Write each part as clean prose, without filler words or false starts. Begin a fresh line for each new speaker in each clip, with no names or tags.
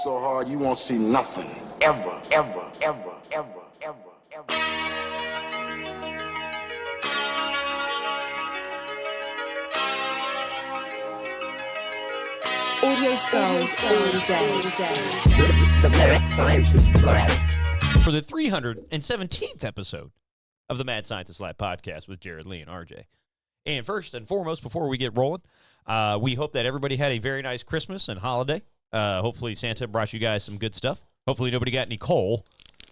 so hard you won't see nothing. Ever, ever, ever, ever, ever, ever.
Audio skulls all day.
The mad scientist lab.
For the 317th episode of the Mad Scientist Lab podcast with Jared Lee and RJ. And first and foremost, before we get rolling, we hope that everybody had a very nice Christmas and holiday. Hopefully Santa brought you guys some good stuff. Hopefully nobody got any coal,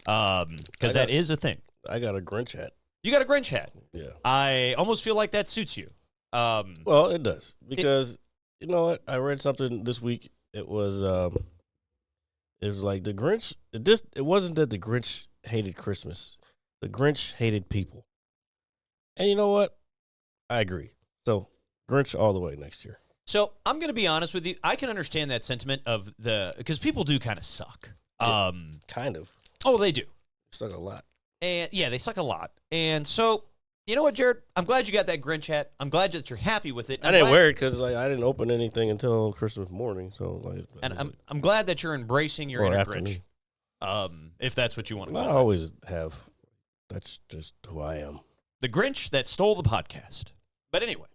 because that is a thing.
I got a Grinch hat.
You got a Grinch hat.
Yeah.
I almost feel like that suits you.
Well, it does, because you know what? I read something this week. It was like the Grinch. It wasn't that the Grinch hated Christmas. The Grinch hated people. And you know what? I agree. So Grinch all the way next year.
So I'm going to be honest with you. I can understand that sentiment of because people do kind of suck.
Kind of.
Oh, they do.
Suck a lot.
And yeah, they suck a lot. And so, you know what, Jared? I'm glad you got that Grinch hat. I'm glad that you're happy with it.
I didn't wear it because I didn't open anything until Christmas morning. So
I'm glad that you're embracing your inner
afternoon.
Grinch. If that's what you want to call
I
it.
always have. That's just who I am.
The Grinch that stole the podcast. But anyway,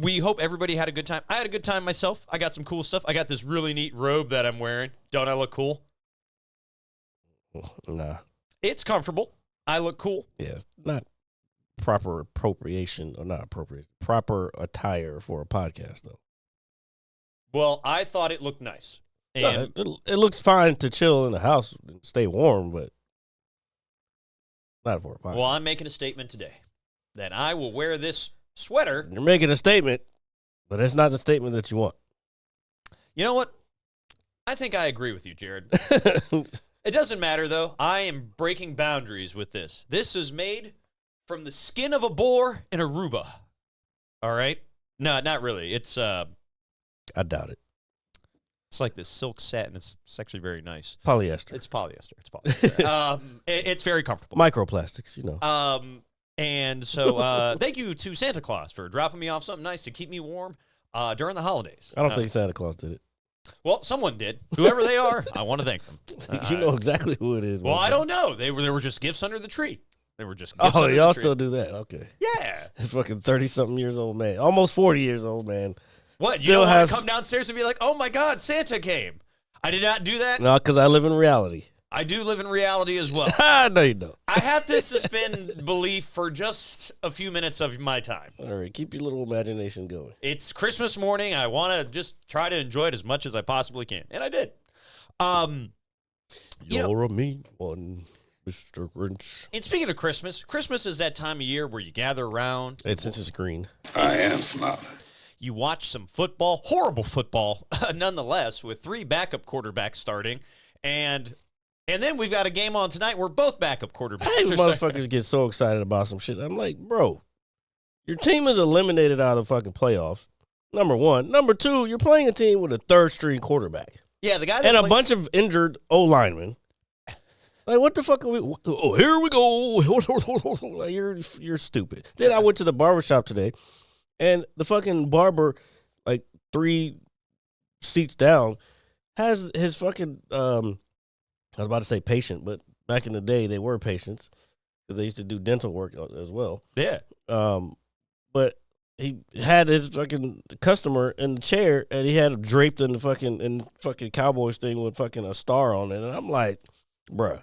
we hope everybody had a good time. I had a good time myself. I got some cool stuff. I got this really neat robe that I'm wearing. Don't I look cool?
Nah.
It's comfortable. I look cool.
Yeah, it's not proper appropriation, or not appropriation, proper attire for a podcast, though.
Well, I thought it looked nice. And
It looks fine to chill in the house and stay warm, but not for a podcast.
well, I'm making a statement today that I will wear this sweater.
You're making a statement, but it's not the statement that you want.
You know what? I think I agree with you, Jared. It doesn't matter, though. I am breaking boundaries with this. This is made from the skin of a boar in Aruba. All right? No, not really. It's
I doubt it.
It's like this silk satin. It's actually very nice.
Polyester.
It's polyester. It's polyester. It's very comfortable.
Microplastics, you know.
And so thank you to Santa Claus for dropping me off something nice to keep me warm during the holidays.
I don't think Santa Claus did it.
Well, someone did. Whoever they are, I want to thank them.
You know exactly who it is.
Well, I don't know. They were just gifts under the tree. They were just gifts under
y'all
the tree.
still do that? Okay.
Yeah.
Fucking 30-something years old man. Almost 40 years old man.
What? You
Still
don't want
have-
to come downstairs and be like, oh, my God, Santa came. I did not do that.
No, because I live in reality.
I do live in reality as well.
No, you don't.
I have to suspend belief for just a few minutes of my time.
All right, keep your little imagination going.
It's Christmas morning. I want to just try to enjoy it as much as I possibly can. And I did.
You're a mean one, Mr. Grinch.
And speaking of Christmas, Christmas is that time of year where you gather around.
Since it's green.
I am smart.
You watch some football, horrible football, nonetheless, with 3 backup quarterbacks starting. And then we've got a game on tonight where both backup quarterbacks
These
are
motherfuckers get so excited about some shit. I'm like, bro, your team is eliminated out of the fucking playoffs. Number one. Number two, you're playing a team with a third-string quarterback.
Yeah, the guy that
And a
played-
bunch of injured O-linemen. Like, what the fuck are we? Oh, here we go. Like, you're stupid. Then I went to the barbershop today, and the fucking barber, like 3 seats down, has his fucking, I was about to say patient, but back in the day, they were patients because they used to do dental work as well.
Yeah.
But he had his fucking customer in the chair, and he had him draped in the fucking Cowboys thing with fucking a star on it. And I'm like, bruh,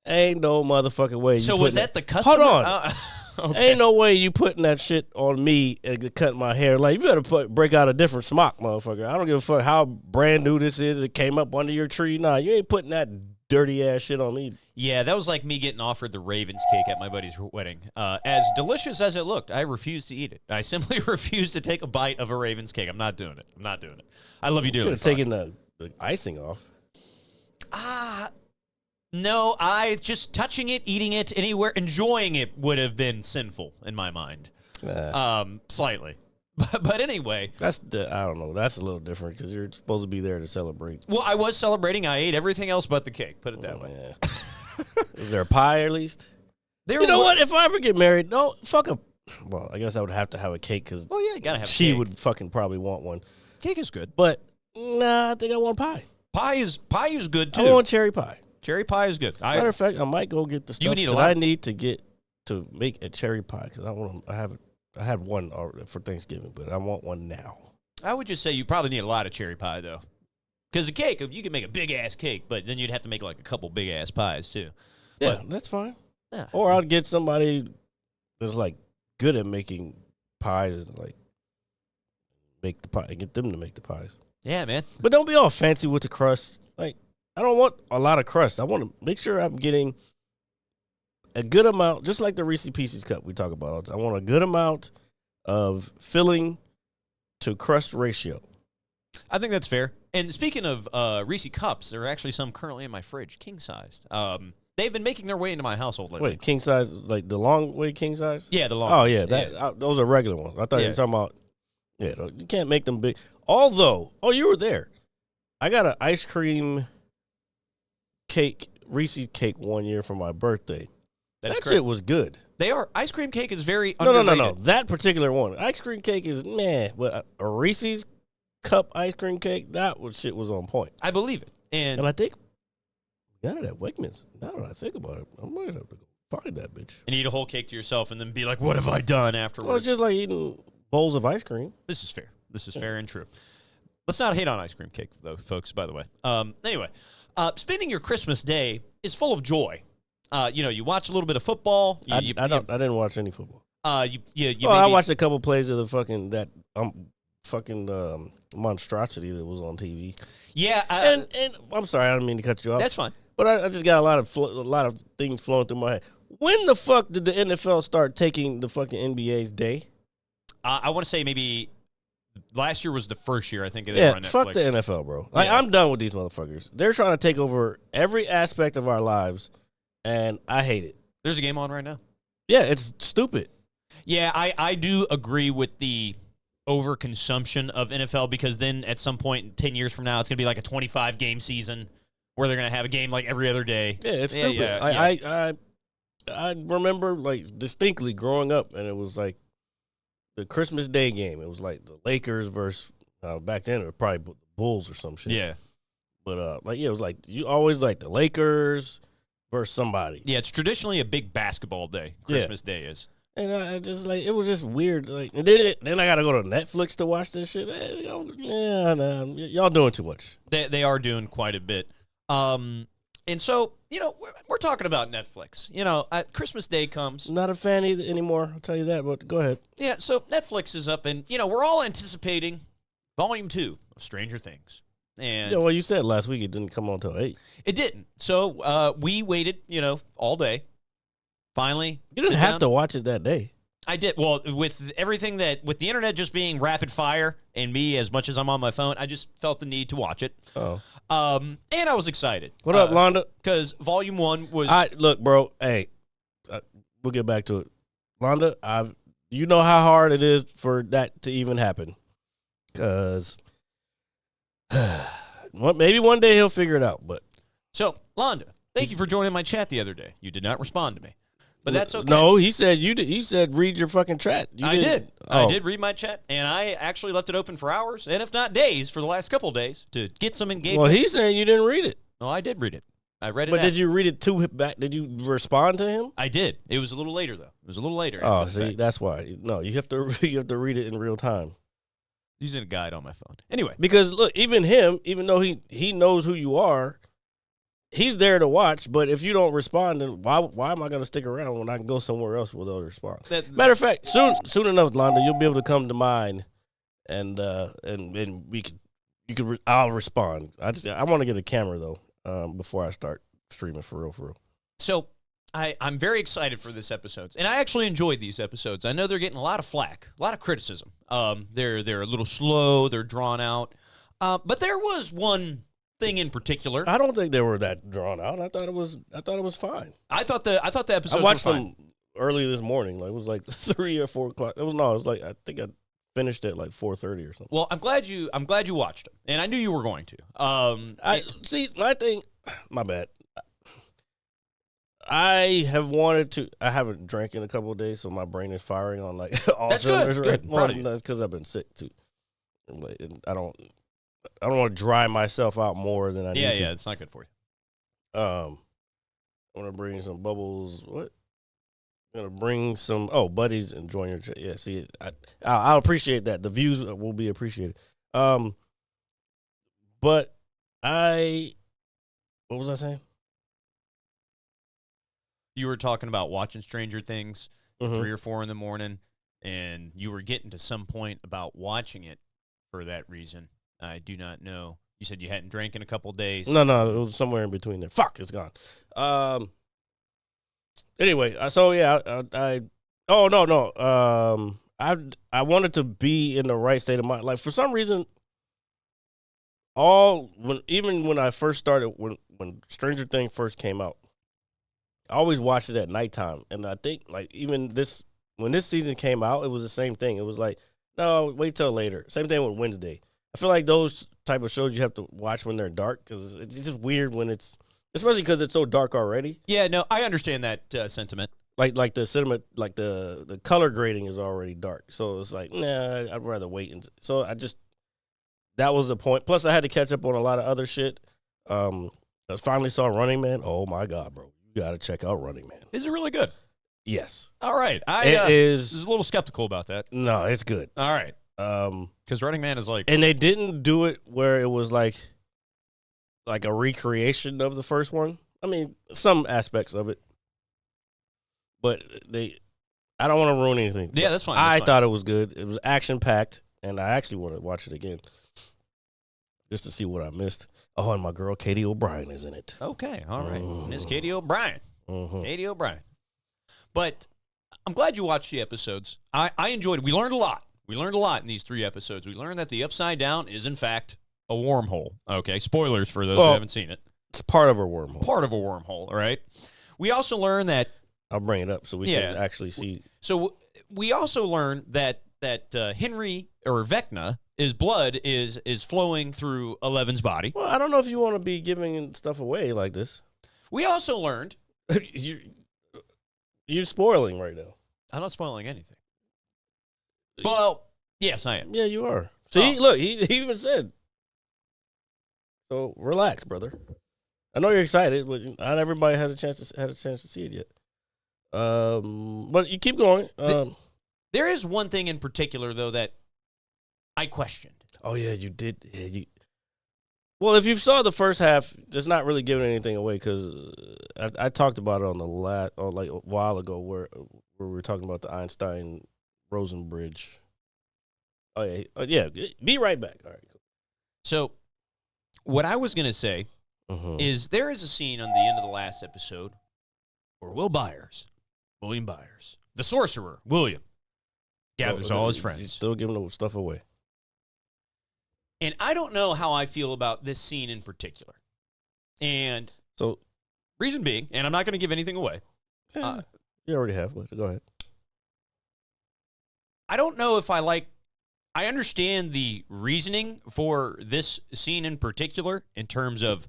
ain't no motherfucking way.
So was that the customer?
Hold on.
Okay.
Ain't no way you putting that shit on me and cut my hair. Like, you better break out a different smock, motherfucker. I don't give a fuck how brand new this is. It came up under your tree. Nah, you ain't putting that dirty ass shit on me.
Yeah, that was like me getting offered the Ravens cake at my buddy's wedding. As delicious as it looked, I refused to eat it. I simply refused to take a bite of a Ravens cake. I'm not doing it. I love you
Could
dearly.
have taken the icing off.
No, I just touching it, eating it, anywhere, enjoying it would have been sinful in my mind. Slightly. But anyway.
I don't know. That's a little different because you're supposed to be there to celebrate.
Well, I was celebrating. I ate everything else but the cake. Put it that way.
Yeah. Is there a pie at least?
You know
what? If I ever get married, no, fuck a. Well, I guess I would have to have a cake because
Well, yeah, you gotta have
she
cake.
would fucking probably want one.
Cake is good.
But nah, I think I want pie.
Pie is good too.
I want cherry pie.
Cherry pie is good.
Matter of fact, I might go get the stuff
need a
that
lot.
I need to get to make a cherry pie because I had one for Thanksgiving, but I want one now.
I would just say you probably need a lot of cherry pie though, because the cake you can make a big ass cake, but then you'd have to make like a couple big ass pies too.
Yeah,
But-
that's fine.
Yeah.
Or I'll get somebody that's like good at making pies and like make the pie, get them to make the pies.
Yeah, man.
But don't be all fancy with the crust. Like, I don't want a lot of crust. I want to make sure I'm getting a good amount, just like the Reese's Pieces cup we talk about all the time. I want a good amount of filling to crust ratio.
I think that's fair. And speaking of Reese cups, there are actually some currently in my fridge, king sized. They've been making their way into my household lately.
Wait, king size, like the long way king size?
Yeah, the long.
Oh,
ones.
yeah, those are regular ones. I thought you
Yeah.
were talking about, you can't make them big. Although, you were there. I got an ice cream cake, Reese's cake one year for my birthday.
That's
That
correct.
shit was good.
They are. Ice cream cake is very
No.
underrated.
That particular one. Ice cream cake is meh, but a Reese's cup ice cream cake, shit was on point.
I believe it. And
And I think we got it at Wegmans. Now that I think about it, I might have to go find that bitch.
and eat a whole cake to yourself and then be like, what have I done afterwards?
Well, it's just like eating bowls of ice cream.
This is fair. This is fair and true. Let's not hate on ice cream cake, though, folks, by the way. Anyway, spending your Christmas day is full of joy. You watch a little bit of football.
I didn't watch any football.
I
I watched a couple plays of the fucking monstrosity that was on TV.
Yeah,
And I'm sorry, I didn't mean to cut you off.
that's fine.
But I just got a lot of things flowing through my head. When the fuck did the NFL start taking the fucking NBA's day?
I want to say maybe last year was the first year I think they were
Yeah,
on Netflix.
fuck the NFL, bro. Like,
Yeah.
I'm done with these motherfuckers. They're trying to take over every aspect of our lives, and I hate it.
There's a game on right now.
Yeah, it's stupid.
Yeah, I do agree with the overconsumption of NFL because then at some point 10 years from now it's going to be like a 25 game season where they're going to have a game like every other day.
Yeah, it's stupid. I remember like distinctly growing up, and it was like the Christmas Day game. It was like the Lakers versus back then it was probably the Bulls or some shit.
Yeah.
But it was like you always like the Lakers versus somebody.
Yeah, it's traditionally a big basketball day. Christmas Day is.
And I just like it was just weird. Like, and then I got to go to Netflix to watch this shit. Y'all doing too much.
They are doing quite a bit. And so, we're talking about Netflix. Christmas Day comes.
Not a fan anymore. I'll tell you that. But go ahead.
Yeah, so Netflix is up, and, we're all anticipating Volume 2 of Stranger Things. And
Yeah, well, you said last week it didn't come on until 8.
it didn't. So we waited, all day. Finally.
You didn't
sit
have
down.
to watch it that day.
I did. Well, with everything with the internet just being rapid fire and me as much as I'm on my phone, I just felt the need to watch it.
Oh.
And I was excited.
What up, Londa?
Because Volume 1 was...
Look, bro. Hey, we'll get back to it. Londa, you know how hard it is for that to even happen. Because maybe one day he'll figure it out. But
So, Londa, thank you for joining my chat the other day. You did not respond to me. But that's okay.
No, he said he said read your fucking chat.
I did.
Oh.
I did read my chat, and I actually left it open for hours, and if not days, for the last couple of days to get some engagement.
Well, he's saying you didn't read it.
No, I did read it. I read it.
But did you read it to him back? Did you respond to him?
I did. It was a little later, though. It was a little later.
Oh,
after the
see,
fact.
that's why. No, you have to read it in real time.
Using a guide on my phone. Anyway.
Because look, even though he knows who you are, he's there to watch. But if you don't respond, then why am I going to stick around when I can go somewhere else without a response? Matter of fact, soon enough, Londa, you'll be able to come to mine, and I'll respond. I want to get a camera though before I start streaming for real.
So I'm very excited for this episode, and I actually enjoyed these episodes. I know they're getting a lot of flack, a lot of criticism. They're a little slow, they're drawn out, but there was one thing in particular.
I don't think they were that drawn out. I thought it was fine.
I thought the episodes
I watched
were fine.
them early this morning. Like it was like 3 or 4 o'clock. It was like I think I finished at like 4:30 or something.
Well, I'm glad you watched them, and I knew you were going to.
My bad. I haven't drank in a couple of days, so my brain is firing on like all
That's
cylinders
good.
right.
Good.
Well,
Proud of you.
that's because I've been sick too. Like, I don't want to dry myself out more than I need to.
Yeah, it's not good for you.
I want to bring some bubbles. What? I'm gonna bring some. Buddies and join your. Yeah, see, I'll appreciate that. The views will be appreciated. But what was I saying?
You were talking about watching Stranger Things
Mhm.
3 or 4 in the morning, and you were getting to some point about watching it for that reason. I do not know. You said you hadn't drank in a couple days.
No, it was somewhere in between there. Fuck, it's gone. Anyway, so yeah, I wanted to be in the right state of mind. Like for some reason, even when I first started, when Stranger Things first came out, I always watched it at nighttime, and I think like even when this season came out, it was the same thing. It was like, no, wait till later. Same thing with Wednesday. I feel like those type of shows you have to watch when they're dark because it's just weird when especially because it's so dark already.
Yeah, no, I understand that sentiment.
Like the cinema, like the color grading is already dark, so it's like, nah, I'd rather wait. That was the point. Plus, I had to catch up on a lot of other shit. I finally saw Running Man. Oh my god, bro, you got to check out Running Man.
Is it really good?
Yes,
All right. I
it is.
was a little skeptical about that.
No, it's good.
All right. Because Running Man is like,
And they didn't do it where it was like a recreation of the first one. I mean, some aspects of it, but I don't want to ruin anything.
yeah, that's fine.
I thought it was good. It was action packed, and I actually want to watch it again just to see what I missed. Oh, and my girl Katie O'Brien is in it.
Okay, all right. Miss Katie O'Brien.
Mm-hmm.
Katie O'Brien. But I'm glad you watched the episodes. I enjoyed it. We learned a lot. We learned a lot in these 3 episodes. We learned that the Upside Down is, in fact, a wormhole. Okay, spoilers for those who haven't seen it.
It's part of a wormhole.
Part of a wormhole, all right? We also learned that...
I'll bring it up so we can actually see.
So we also learned that Henry, or Vecna, his blood is flowing through Eleven's body.
Well, I don't know if you want to be giving stuff away like this.
We also learned...
You're spoiling right now.
I'm not spoiling anything. Well, yes, I am.
Yeah, you are. See, look, he even said. So relax, brother. I know you're excited, but not everybody had a chance to see it yet. But you keep going.
There is one thing in particular, though, that I questioned.
Oh yeah, you did. Yeah, well, if you saw the first half, it's not really giving anything away because I talked about it on the like a while ago where we were talking about the Einstein Rosen bridge. Oh yeah. Be right back. All right.
So, what I was going to say is there is a scene on the end of the last episode where William Byers, the sorcerer, William, gathers all his friends.
He's still giving stuff away.
And I don't know how I feel about this scene in particular. And
so,
reason being, and I'm not going to give anything away.
You already have. Go ahead.
I don't know if I understand the reasoning for this scene in particular in terms of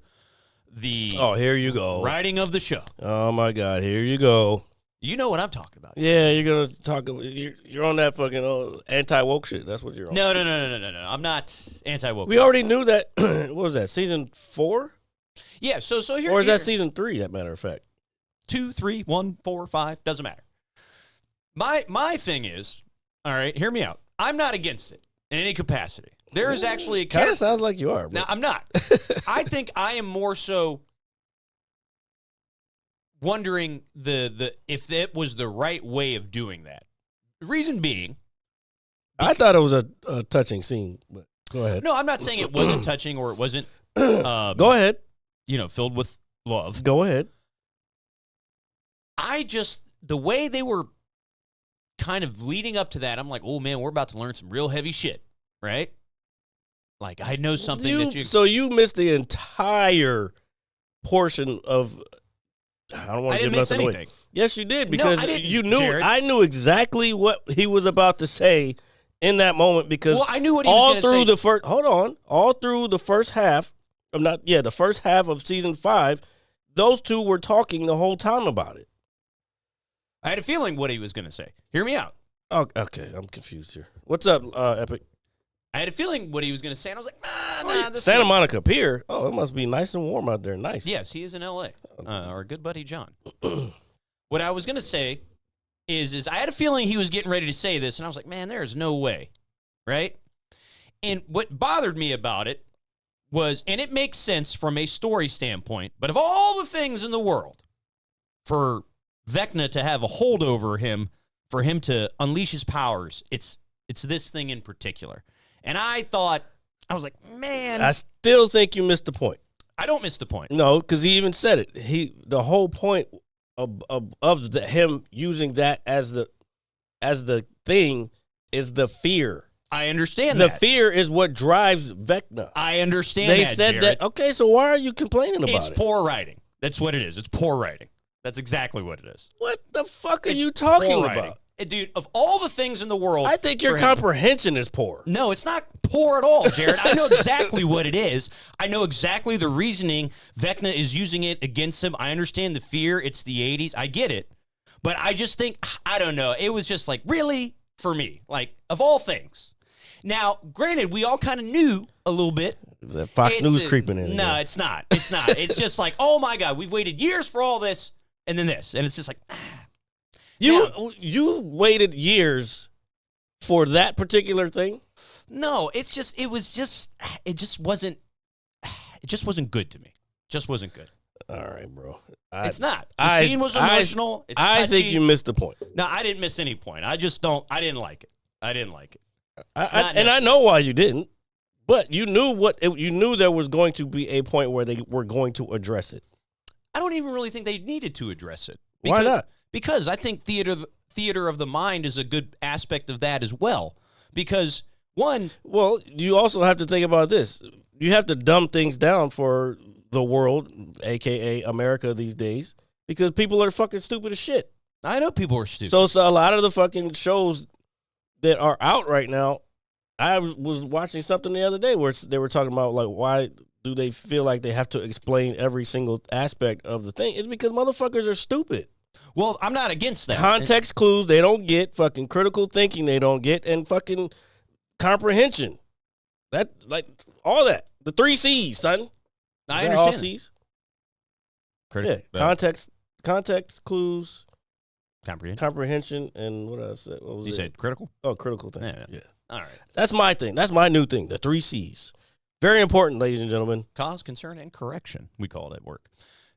the
here you go.
writing of the show.
Oh my God, here you go.
You know what I'm talking about.
Yeah, you're gonna talk. You're on that fucking anti-woke shit. That's what you're on.
No. I'm not anti-woke.
We already knew that. What was that? Season 4?
Yeah. So here.
Or is that season 3? That matter of fact.
2, 3, 1, 4, 5 doesn't matter. My thing is, all right. Hear me out. I'm not against it in any capacity. There is actually a
kind of sounds like you are.
Now I'm not. I think I am more so wondering if that was the right way of doing that. The reason being,
I thought it was a touching scene, but go ahead.
No, I'm not saying it wasn't touching or it wasn't.
Go ahead.
Filled with love.
Go ahead.
The way they were kind of leading up to that, I'm like, oh man, we're about to learn some real heavy shit, right? Like I know something that you.
So you missed the entire portion of. I don't want to give nothing away. Anything. Yes, you did because you knew. Jared. I knew exactly what he was about to say in that moment because
I knew what he was
going to say. All through the first half. The first half of season 5, those two were talking the whole time about it.
I had a feeling what he was going to say. Hear me out.
Oh, okay, I'm confused here. What's up, Epic?
I had a feeling what he was going to say, and I was like, nah. This
Santa Monica Pier. Oh, it must be nice and warm out there. Nice.
Yes, he is in L.A. Our good buddy John. What I was going to say is I had a feeling he was getting ready to say this, and I was like, man, there is no way, right? And what bothered me about it was, and it makes sense from a story standpoint, but of all the things in the world, for Vecna to have a hold over him, for him to unleash his powers, it's this thing in particular. And I was like, man.
I still think you missed the point.
I don't miss the point.
No, because he even said it. The whole point of him using that as the thing is the fear.
I understand
the
that.
The fear is what drives Vecna.
I understand
they
that,
said
Jared.
that. Okay, so why are you complaining about it?
It's poor writing. That's what it is. It's poor writing. That's exactly what it is.
What the fuck are you talking about?
Dude, of all the things in the world...
I think your comprehension is poor.
No, it's not poor at all, Jared. I know exactly what it is. I know exactly the reasoning. Vecna is using it against him. I understand the fear. It's the 80s. I get it. But I just think, I don't know. It was just like, really? For me. Like, of all things. Now, granted, we all kind of knew a little bit.
Is that Fox News creeping in?
No, it's not. It's not. It's just like, oh my God, we've waited years for all this, and then this. And it's just like,
You waited years for that particular thing?
No, it just wasn't good to me. Just wasn't good.
All right, bro.
It's not. The scene was emotional. It's touchy.
I think you missed the point.
No, I didn't miss any point. I didn't like it. I didn't like it.
And I know why you didn't, but you knew there was going to be a point where they were going to address it.
I don't even really think they needed to address it.
Why not?
Because I think theater of the mind is a good aspect of that as well. Because
well, you also have to think about this. You have to dumb things down for the world, aka America these days, because people are fucking stupid as shit.
I know people are stupid.
So a lot of the fucking shows that are out right now, I was watching something the other day where they were talking about, like, why do they feel like they have to explain every single aspect of the thing? It's because motherfuckers are stupid.
Well, I'm not against that.
Context clues they don't get, fucking critical thinking they don't get, and fucking comprehension. That, like, all that. The 3 C's, son.
I understand.
All C's? Context clues, comprehension, and what else? What was
you said critical?
Oh, critical thinking. Yeah.
All right.
That's my thing. That's my new thing. The 3 C's. Very important, ladies and gentlemen.
Cause, concern, and correction. We call it at work.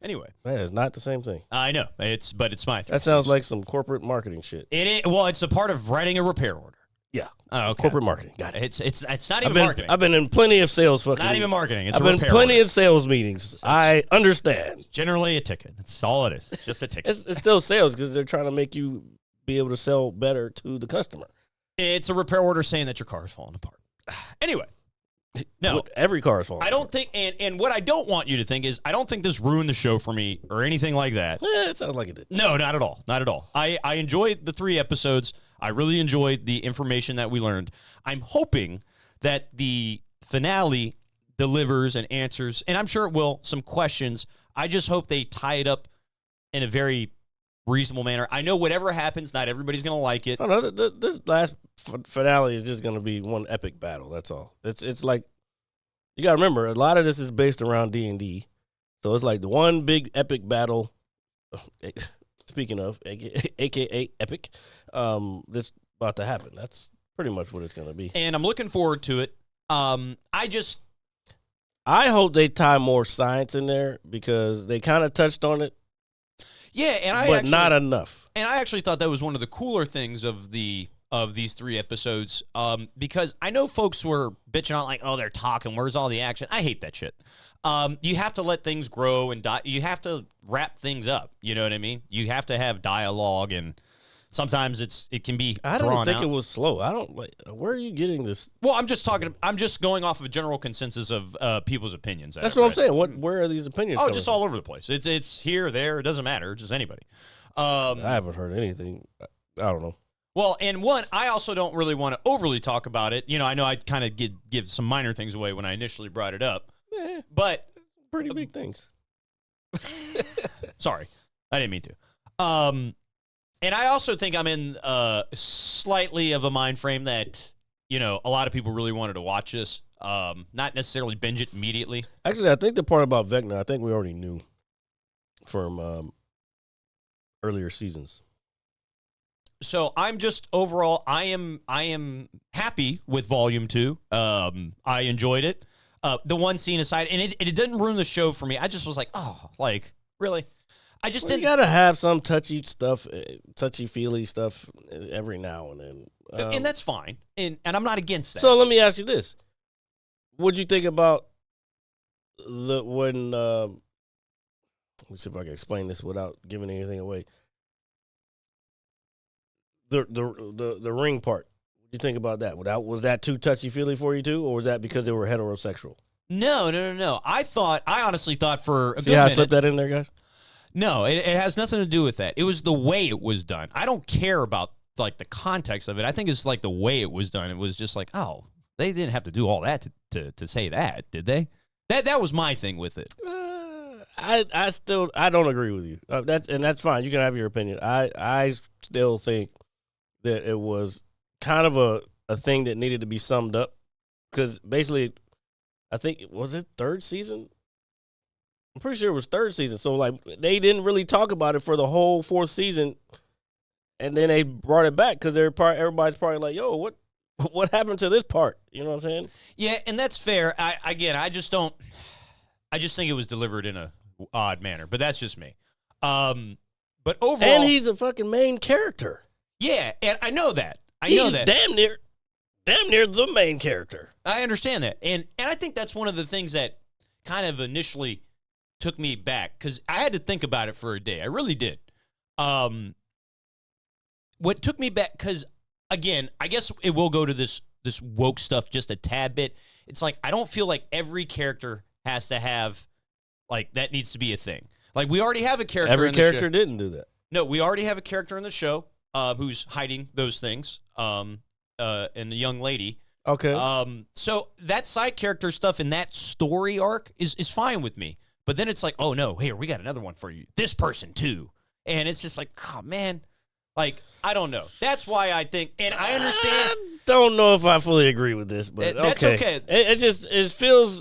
Anyway,
that is not the same thing.
I know but it's my.
That sounds like some corporate marketing shit.
It is. Well, it's a part of writing a repair order.
Yeah.
Oh, okay.
Corporate marketing. Got it.
It's not even marketing.
I've been in plenty of sales.
It's not even marketing. It's
I've been in plenty of sales meetings. I understand.
It's generally a ticket. That's all it is. It's just a ticket.
It's still sales because they're trying to make you be able to sell better to the customer.
It's a repair order saying that your car is falling apart. Anyway. No,
every car is falling.
I don't think, and what I don't want you to think is, I don't think this ruined the show for me or anything like that.
It sounds like it did.
No, not at all. Not at all. I enjoyed the 3 episodes. I really enjoyed the information that we learned. I'm hoping that the finale delivers and answers, and I'm sure it will, some questions. I just hope they tie it up in a very reasonable manner. I know whatever happens, not everybody's going to like it.
No, this last finale is just going to be one epic battle. That's all. It's like, you got to remember, a lot of this is based around D&D. So it's like the one big epic battle, speaking of, a.k.a. epic, that's about to happen. That's pretty much what it's going to be.
And I'm looking forward to it. I
hope they tie more science in there because they kind of touched on it.
Yeah,
but not enough.
And I actually thought that was one of the cooler things of these 3 episodes, because I know folks were bitching out like, oh, they're talking. Where's all the action? I hate that shit. You have to let things grow and you have to wrap things up. You know what I mean? You have to have dialogue, and sometimes it can be.
I don't think it was slow. I don't like. Where are you getting this?
Well, I'm just going off of a general consensus of people's opinions.
That's what I'm saying. Where are these opinions?
Oh, just all over the place. It's here, there. It doesn't matter. Just anybody.
I haven't heard anything. I don't know.
Well, and I also don't really want to overly talk about it. You know, I know I kind of give some minor things away when I initially brought it up, but
pretty big things.
Sorry, I didn't mean to. And I also think I'm in slightly of a mind frame that a lot of people really wanted to watch this. Not necessarily binge it immediately.
Actually, I think the part about Vecna, I think we already knew from earlier seasons.
So I'm just overall, I am happy with Volume 2. I enjoyed it. The one scene aside, and it didn't ruin the show for me. I just was like, oh, like, really? I just didn't.
You gotta have some touchy feely stuff every now and then,
and that's fine. And I'm not against that.
So let me ask you this: what'd you think about when? Let me see if I can explain this without giving anything away. The ring part. What do you think about that? Was that too touchy-feely for you too, or was that because they were heterosexual?
No. I honestly thought for a good
See how I
minute,
slipped that in there, guys?
No, it has nothing to do with that. It was the way it was done. I don't care about like the context of it. I think it's like the way it was done. It was just like, oh, they didn't have to do all that to say that, did they? That was my thing with it.
I don't agree with you. That's fine. You can have your opinion. I still think that it was kind of a thing that needed to be summed up, because basically, I think, was it third season? I'm pretty sure it was third season. So like they didn't really talk about it for the whole fourth season, and then they brought it back because everybody's probably like, "Yo, what happened to this part?" You know what I'm saying?
Yeah, and that's fair. I just think it was delivered in a odd manner, but that's just me. But overall,
and he's a fucking main character.
Yeah, and I know that. He's
damn near the main character.
I understand that, and I think that's one of the things that kind of initially took me back, because I had to think about it for a day. I really did. What took me back, because again, I guess it will go to this woke stuff just a tad bit. It's like I don't feel like every character has to have, like, that needs to be a thing. Like, we already have a character.
Every
in the
character
show.
didn't do that.
No, we already have a character in the show who's hiding those things. And the young lady.
Okay.
So that side character stuff in that story arc is fine with me. But then it's like, oh no, here, we got another one for you. This person too. And it's just like, oh man. Like, I don't know. That's why I think, and I understand.
I don't know if I fully agree with this, but
that's
okay. It feels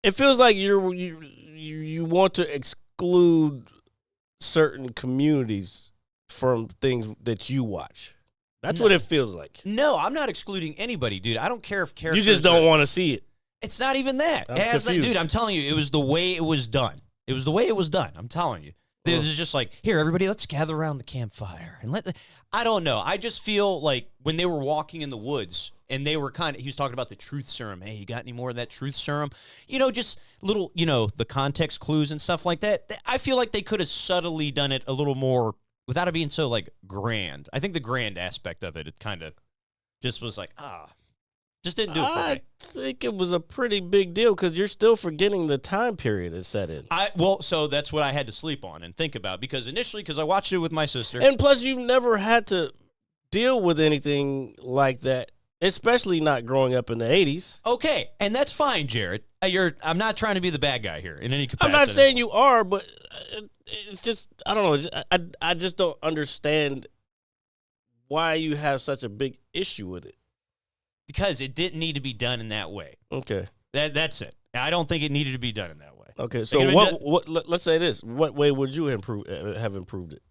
it feels like you want to exclude certain communities from things that you watch. That's what it feels like.
No, I'm not excluding anybody, dude. I don't care if characters.
You just don't want to see it.
It's not even that. Dude, I'm telling you, it was the way it was done. It was the way it was done. I'm telling you. It was just like, here, everybody, let's gather around the campfire. And I don't know. I just feel like when they were walking in the woods and they were he was talking about the truth serum. Hey, you got any more of that truth serum? Just little, the context clues and stuff like that. I feel like they could have subtly done it a little more without it being so, like, grand. I think the grand aspect of it kind of just was like, just didn't do it for me.
I think it was a pretty big deal because you're still forgetting the time period it set in.
So that's what I had to sleep on and think about, because initially, because I watched it with my sister.
And plus, you never had to deal with anything like that, especially not growing up in the 80s.
Okay, and that's fine, Jared. I'm not trying to be the bad guy here in any capacity.
I'm not saying you are, but it's just, I don't know. I just don't understand why you have such a big issue with it.
Because it didn't need to be done in that way.
Okay.
That's it. I don't think it needed to be done in that way.
Okay, so let's say this. What way would you have improved it?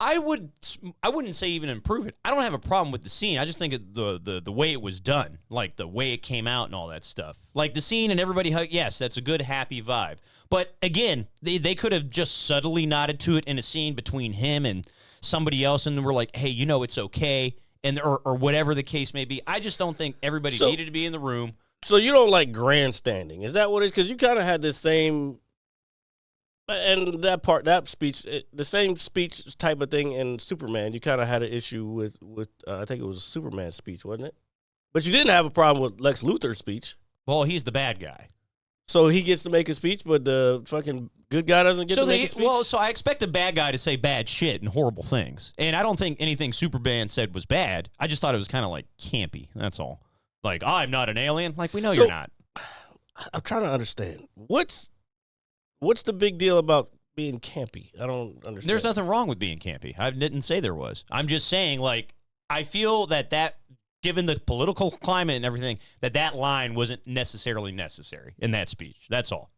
I wouldn't say even improve it. I don't have a problem with the scene. I just think the way it was done, like the way it came out and all that stuff. Like the scene and everybody hug, yes, that's a good, happy vibe. But again, they could have just subtly nodded to it in a scene between him and somebody else, and we're like, hey, it's okay. And or whatever the case may be. I just don't think everybody needed to be in the room.
So you don't like grandstanding. Is that what it is? Because you kind of had this same, and that speech, the same speech type of thing in Superman. You kind of had an issue with I think it was a Superman speech, wasn't it? But you didn't have a problem with Lex Luthor's speech.
Well, he's the bad guy.
So he gets to make a speech, but the fucking good guy doesn't get to make a speech?
Well, so I expect a bad guy to say bad shit and horrible things. And I don't think anything Superman said was bad. I just thought it was kind of like campy. That's all. Like, I'm not an alien. Like, we know you're not.
I'm trying to understand. What's the big deal about being campy? I don't understand.
There's nothing wrong with being campy. I didn't say there was. I'm just saying, like, I feel that given the political climate and everything, that line wasn't necessarily necessary in that speech. That's all.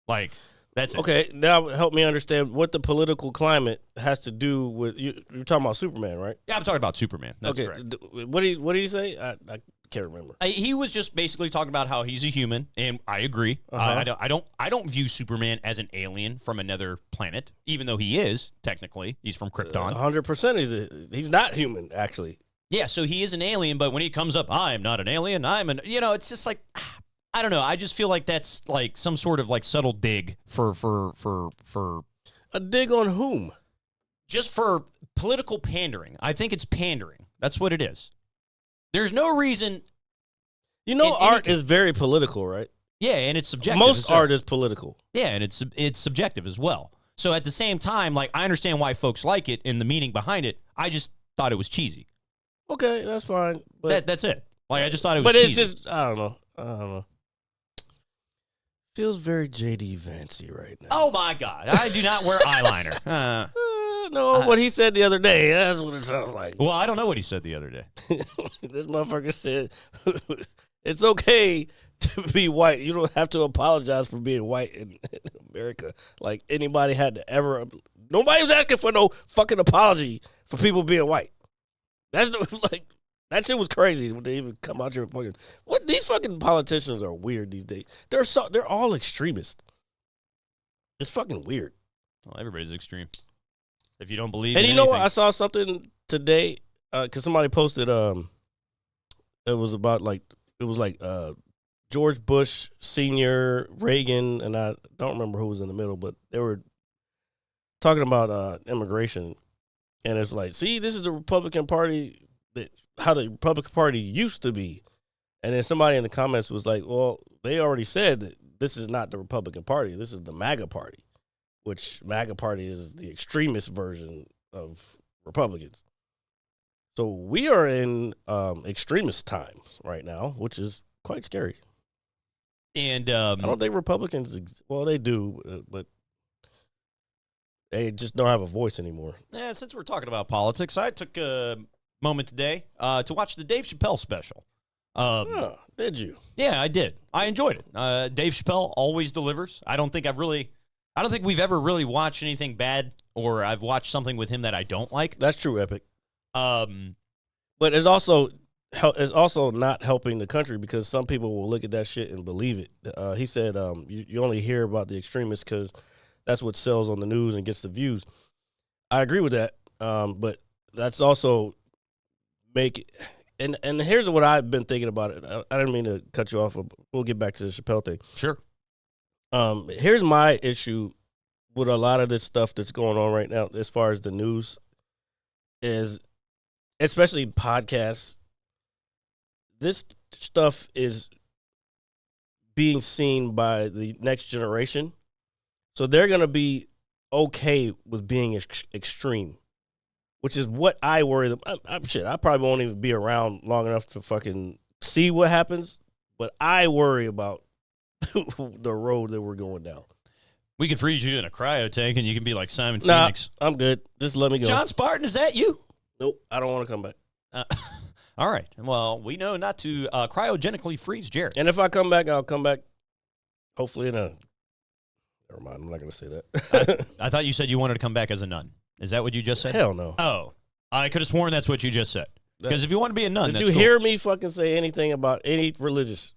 Like, that's it.
Okay, now help me understand what the political climate has to do with you're talking about Superman, right?
Yeah, I'm talking about Superman. That's
okay,
correct.
What did he say? I can't remember.
He was just basically talking about how he's a human, and I agree.
Uh-huh.
I don't view Superman as an alien from another planet, even though he is technically. He's from Krypton.
100%. He's not human, actually.
Yeah, so he is an alien, but when he comes up, I'm not an alien. It's just like, I don't know. I just feel like that's like some sort of like subtle dig for
A dig on whom?
just for political pandering. I think it's pandering. That's what it is. There's no reason.
You know,
In
art
any-
is very political, right?
Yeah, and it's subjective.
Most
So-
art is political.
Yeah, and it's subjective as well. So at the same time, like I understand why folks like it and the meaning behind it. I just thought it was cheesy.
Okay, that's fine. But
That's it. Like I just thought it was
but it's
cheesy.
just I don't know. Feels very JD Vancey right now.
Oh my God, I do not wear eyeliner.
No, what he said the other day. That's what it sounds like.
Well, I don't know what he said the other day.
This motherfucker said it's okay to be white. You don't have to apologize for being white in America. Like anybody had to ever. Nobody was asking for no fucking apology for people being white. That's like that shit was crazy when they even come out here and fucking. What these fucking politicians are weird these days. They're all extremists. It's fucking weird.
Well, everybody's extreme. If you don't believe,
And
in
you know what?
anything-
I saw something today because somebody posted. It was about George Bush Senior, Reagan, and I don't remember who was in the middle, but they were talking about immigration, and it's like, see, this is the Republican Party how the Republican Party used to be, and then somebody in the comments was like, well, they already said that this is not the Republican Party, this is the MAGA Party. Which MAGA Party is the extremist version of Republicans. So we are in extremist times right now, which is quite scary.
and
I don't think Republicans, well, they do, but they just don't have a voice anymore.
since we're talking about politics, I took a moment today to watch the Dave Chappelle special.
Oh, did you?
Yeah, I did. I enjoyed it. Dave Chappelle always delivers. I don't think we've ever really watched anything bad, or I've watched something with him that I don't like.
That's true, Epic.
Um,
But it's also not helping the country because some people will look at that shit and believe it. He said you only hear about the extremists because that's what sells on the news and gets the views. I agree with that, but that's also and here's what I've been thinking about it. I didn't mean to cut you off. We'll get back to the Chappelle thing.
sure.
Here's my issue with a lot of this stuff that's going on right now as far as the news is, especially podcasts, this stuff is being seen by the next generation. So they're going to be okay with being extreme, which is what I worry about. I probably won't even be around long enough to fucking see what happens, but I worry about the road that we're going down.
We could freeze you in a cryo tank, and you can be like Simon
Nah,
Phoenix.
I'm good. Just let me go.
John Spartan, is that you?
Nope, I don't want to come back.
All right. Well, we know not to cryogenically freeze Jared.
And if I come back, I'll come back hopefully in a... Never mind, I'm not going to say that.
I thought you said you wanted to come back as a nun. Is that what you just said?
Hell no.
Oh, I could have sworn that's what you just said. Because if you want to be a nun,
Did
that's
you
cool.
hear me fucking say anything about any religious?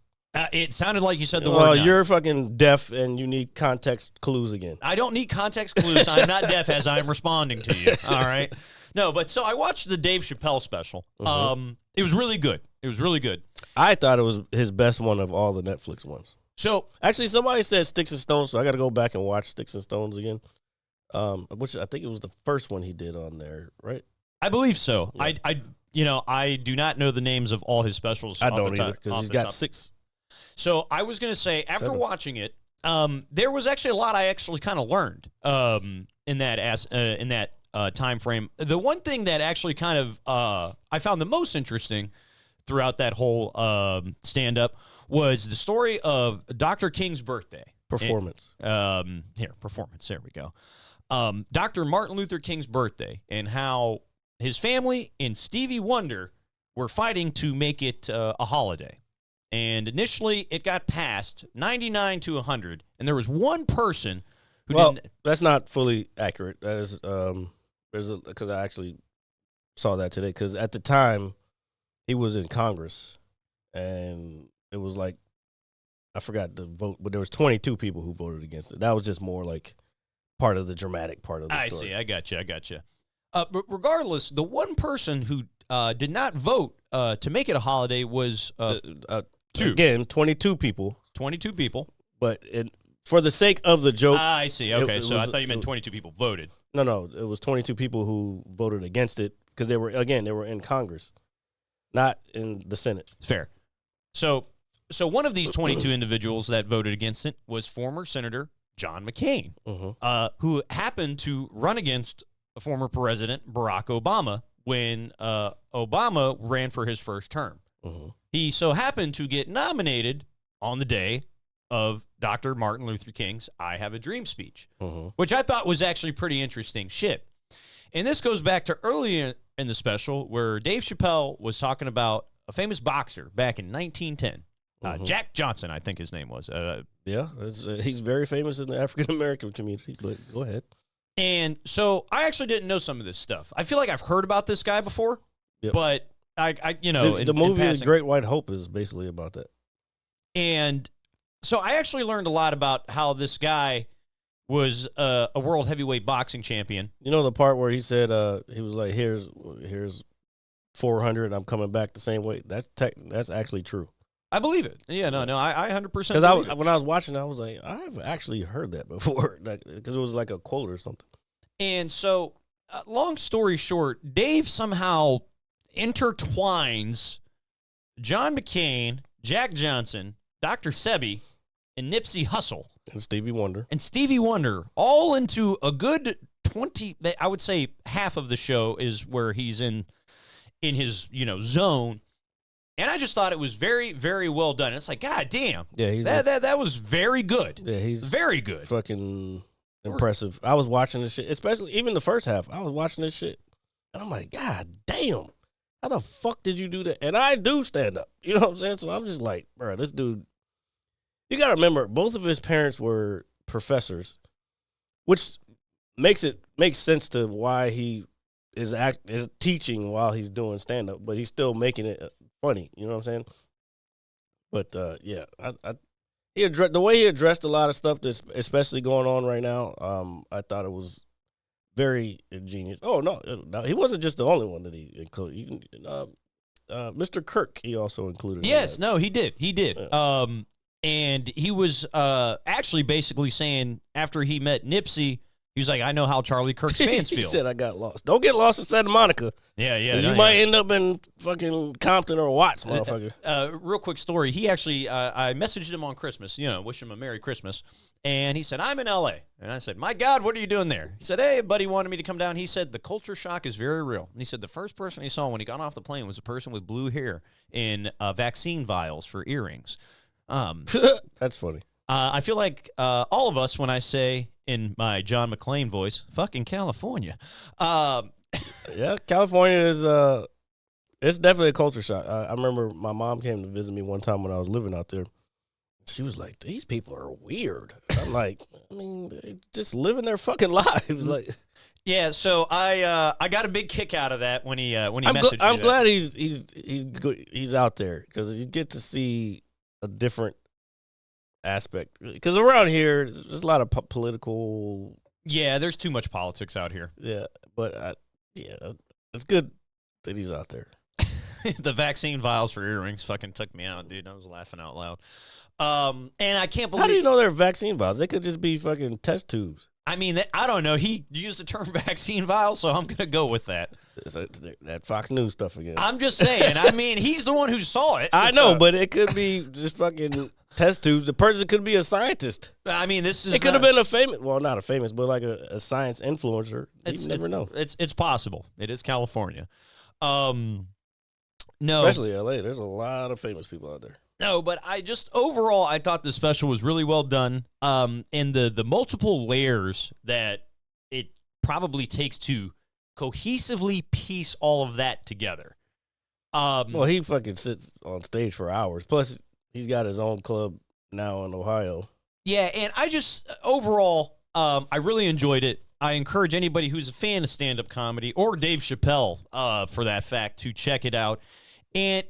It sounded like you said the word
Well,
nun.
you're fucking deaf and you need context clues again.
I don't need context clues. I'm not deaf as I'm responding to you. All right. No, but so I watched the Dave Chappelle special. It was really good. It was really good.
I thought it was his best one of all the Netflix ones.
So
Actually, somebody said Sticks and Stones, so I got to go back and watch Sticks and Stones again. Which I think it was the first one he did on there, right?
I believe so.
Yeah.
I do not know the names of all his specials.
I
off
don't
the
either
top-
because
off
he's
the
got
top.
6.
So I was going to say, after
7.
watching it, there was actually a lot I actually kind of learned in that time frame. The one thing that actually kind of I found the most interesting throughout that whole stand-up was the story of Dr. King's birthday.
Performance.
Performance. There we go. Dr. Martin Luther King's birthday and how his family and Stevie Wonder were fighting to make it a holiday. And initially, it got passed 99 to 100, and there was one person who didn't.
That's not fully accurate. That is, because I actually saw that today. Because at the time, he was in Congress, and it was like, I forgot the vote, but there was 22 people who voted against it. That was just more like part of the dramatic part of the story.
I see. I got you. But regardless, the one person who did not vote to make it a holiday was two.
Again, 22 people.
22 people.
But for the sake of the joke.
I see. Okay,
it
so
was,
I thought you meant 22 people voted.
No, it was 22 people who voted against it because they were in Congress, not in the Senate.
Fair. So one of these 22 individuals that voted against it was former Senator John McCain, who happened to run against former President Barack Obama when Obama ran for his first term. He so happened to get nominated on the day of Dr. Martin Luther King's I Have a Dream speech, which I thought was actually pretty interesting shit. And this goes back to earlier in the special where Dave Chappelle was talking about a famous boxer back in 1910. Jack Johnson, I think his name was.
Yeah, he's very famous in the African-American community, but go ahead.
And so I actually didn't know some of this stuff. I feel like I've heard about this guy before, but I
the movie Great White Hope is basically about that.
And so I actually learned a lot about how this guy was a world heavyweight boxing champion.
You know the part where he said he was like, here's 400, I'm coming back the same way. That's actually true.
I believe it. Yeah, no, I 100%
because when I was watching, I was like, I've actually heard that before because it was like a quote or something.
And so, long story short, Dave somehow intertwines John McCain, Jack Johnson, Dr. Sebi, and Nipsey Hussle.
And Stevie Wonder. All into a good 20,
I would say half of the show is where he's in his, zone. And I just thought it was very, very well done. It's like, God damn.
Yeah,
that was very good.
Yeah, he's
very good.
Fucking impressive. I was watching this shit, especially even the first half. I was watching this shit. And I'm like, God damn. How the fuck did you do that? And I do stand up. You know what I'm saying? So I'm just like, bro, this dude. You got to remember, both of his parents were professors, which makes sense to why he is teaching while he's doing stand up, but he's still making it funny. You know what I'm saying? But yeah, the way he addressed a lot of stuff that's especially going on right now, I thought it was very ingenious. Oh no, he wasn't just the only one that he included. Mr. Kirk, he also included.
Yes, no, he did. Yeah. And he was actually basically saying after he met Nipsey, he was like, I know how Charlie Kirk's fans feel.
He said, I got lost. Don't get lost in Santa Monica.
Yeah.
You might end up in fucking Compton or Watts, motherfucker.
Real quick story. He actually, I messaged him on Christmas, wish him a Merry Christmas. And he said, I'm in L.A. And I said, my God, what are you doing there? He said, hey, a buddy wanted me to come down. He said, the culture shock is very real. And he said, the first person he saw when he got off the plane was a person with blue hair in vaccine vials for earrings.
That's funny.
I feel like all of us, when I say in my John McClane voice, fucking California.
Yeah, California is it's definitely a culture shock. I remember my mom came to visit me one time when I was living out there. She was like, these people are weird. I'm like, I mean, they just living their fucking lives. Like,
yeah, so I got a big kick out of that when he messaged me.
I'm glad he's out there because you get to see a different aspect. Because around here, there's a lot of political.
Yeah, there's too much politics out here.
Yeah, but it's good that he's out there.
The vaccine vials for earrings fucking took me out, dude. I was laughing out loud. And I can't believe.
How do you know they're vaccine vials? They could just be fucking test tubes.
I mean, I don't know. He used the term vaccine vial, so I'm going to go with that.
That Fox News stuff again.
I'm just saying. I mean, he's the one who saw it.
I know, but it could be just fucking test tubes. The person could be a scientist.
I mean, this is.
It could have been a famous, well, not a famous, but like a science influencer. You never know.
It's possible. It is California. No,
especially LA. There's a lot of famous people out there.
No, but overall, I thought the special was really well done. And the multiple layers that it probably takes to cohesively piece all of that together.
Well, he fucking sits on stage for hours. Plus, he's got his own club now in Ohio.
Yeah, and I just, overall, I really enjoyed it. I encourage anybody who's a fan of stand-up comedy, or Dave Chappelle, for that fact, to check it out. And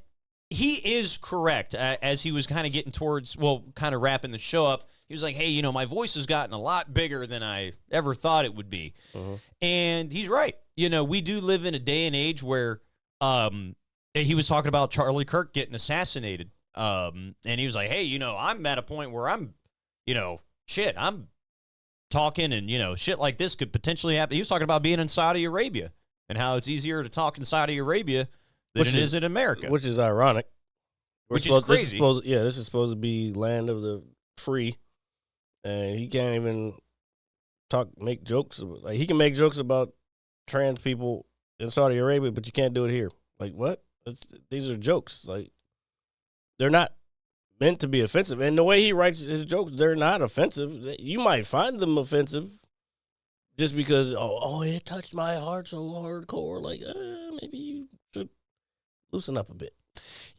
he is correct, as he was kind of getting towards, kind of wrapping the show up. He was like, hey, my voice has gotten a lot bigger than I ever thought it would be. And he's right. We do live in a day and age where he was talking about Charlie Kirk getting assassinated. And he was like, hey, I'm at a point where I'm talking and, shit like this could potentially happen. He was talking about being in Saudi Arabia and how it's easier to talk in Saudi Arabia than it is in America.
Which is ironic.
Which is crazy.
This is supposed to be land of the free. And he can't even make jokes. Like, he can make jokes about trans people in Saudi Arabia, but you can't do it here. Like, what? These are jokes. Like, they're not meant to be offensive. And the way he writes his jokes, they're not offensive. You might find them offensive just because, it touched my heart so hardcore. Like, maybe you should loosen up a bit.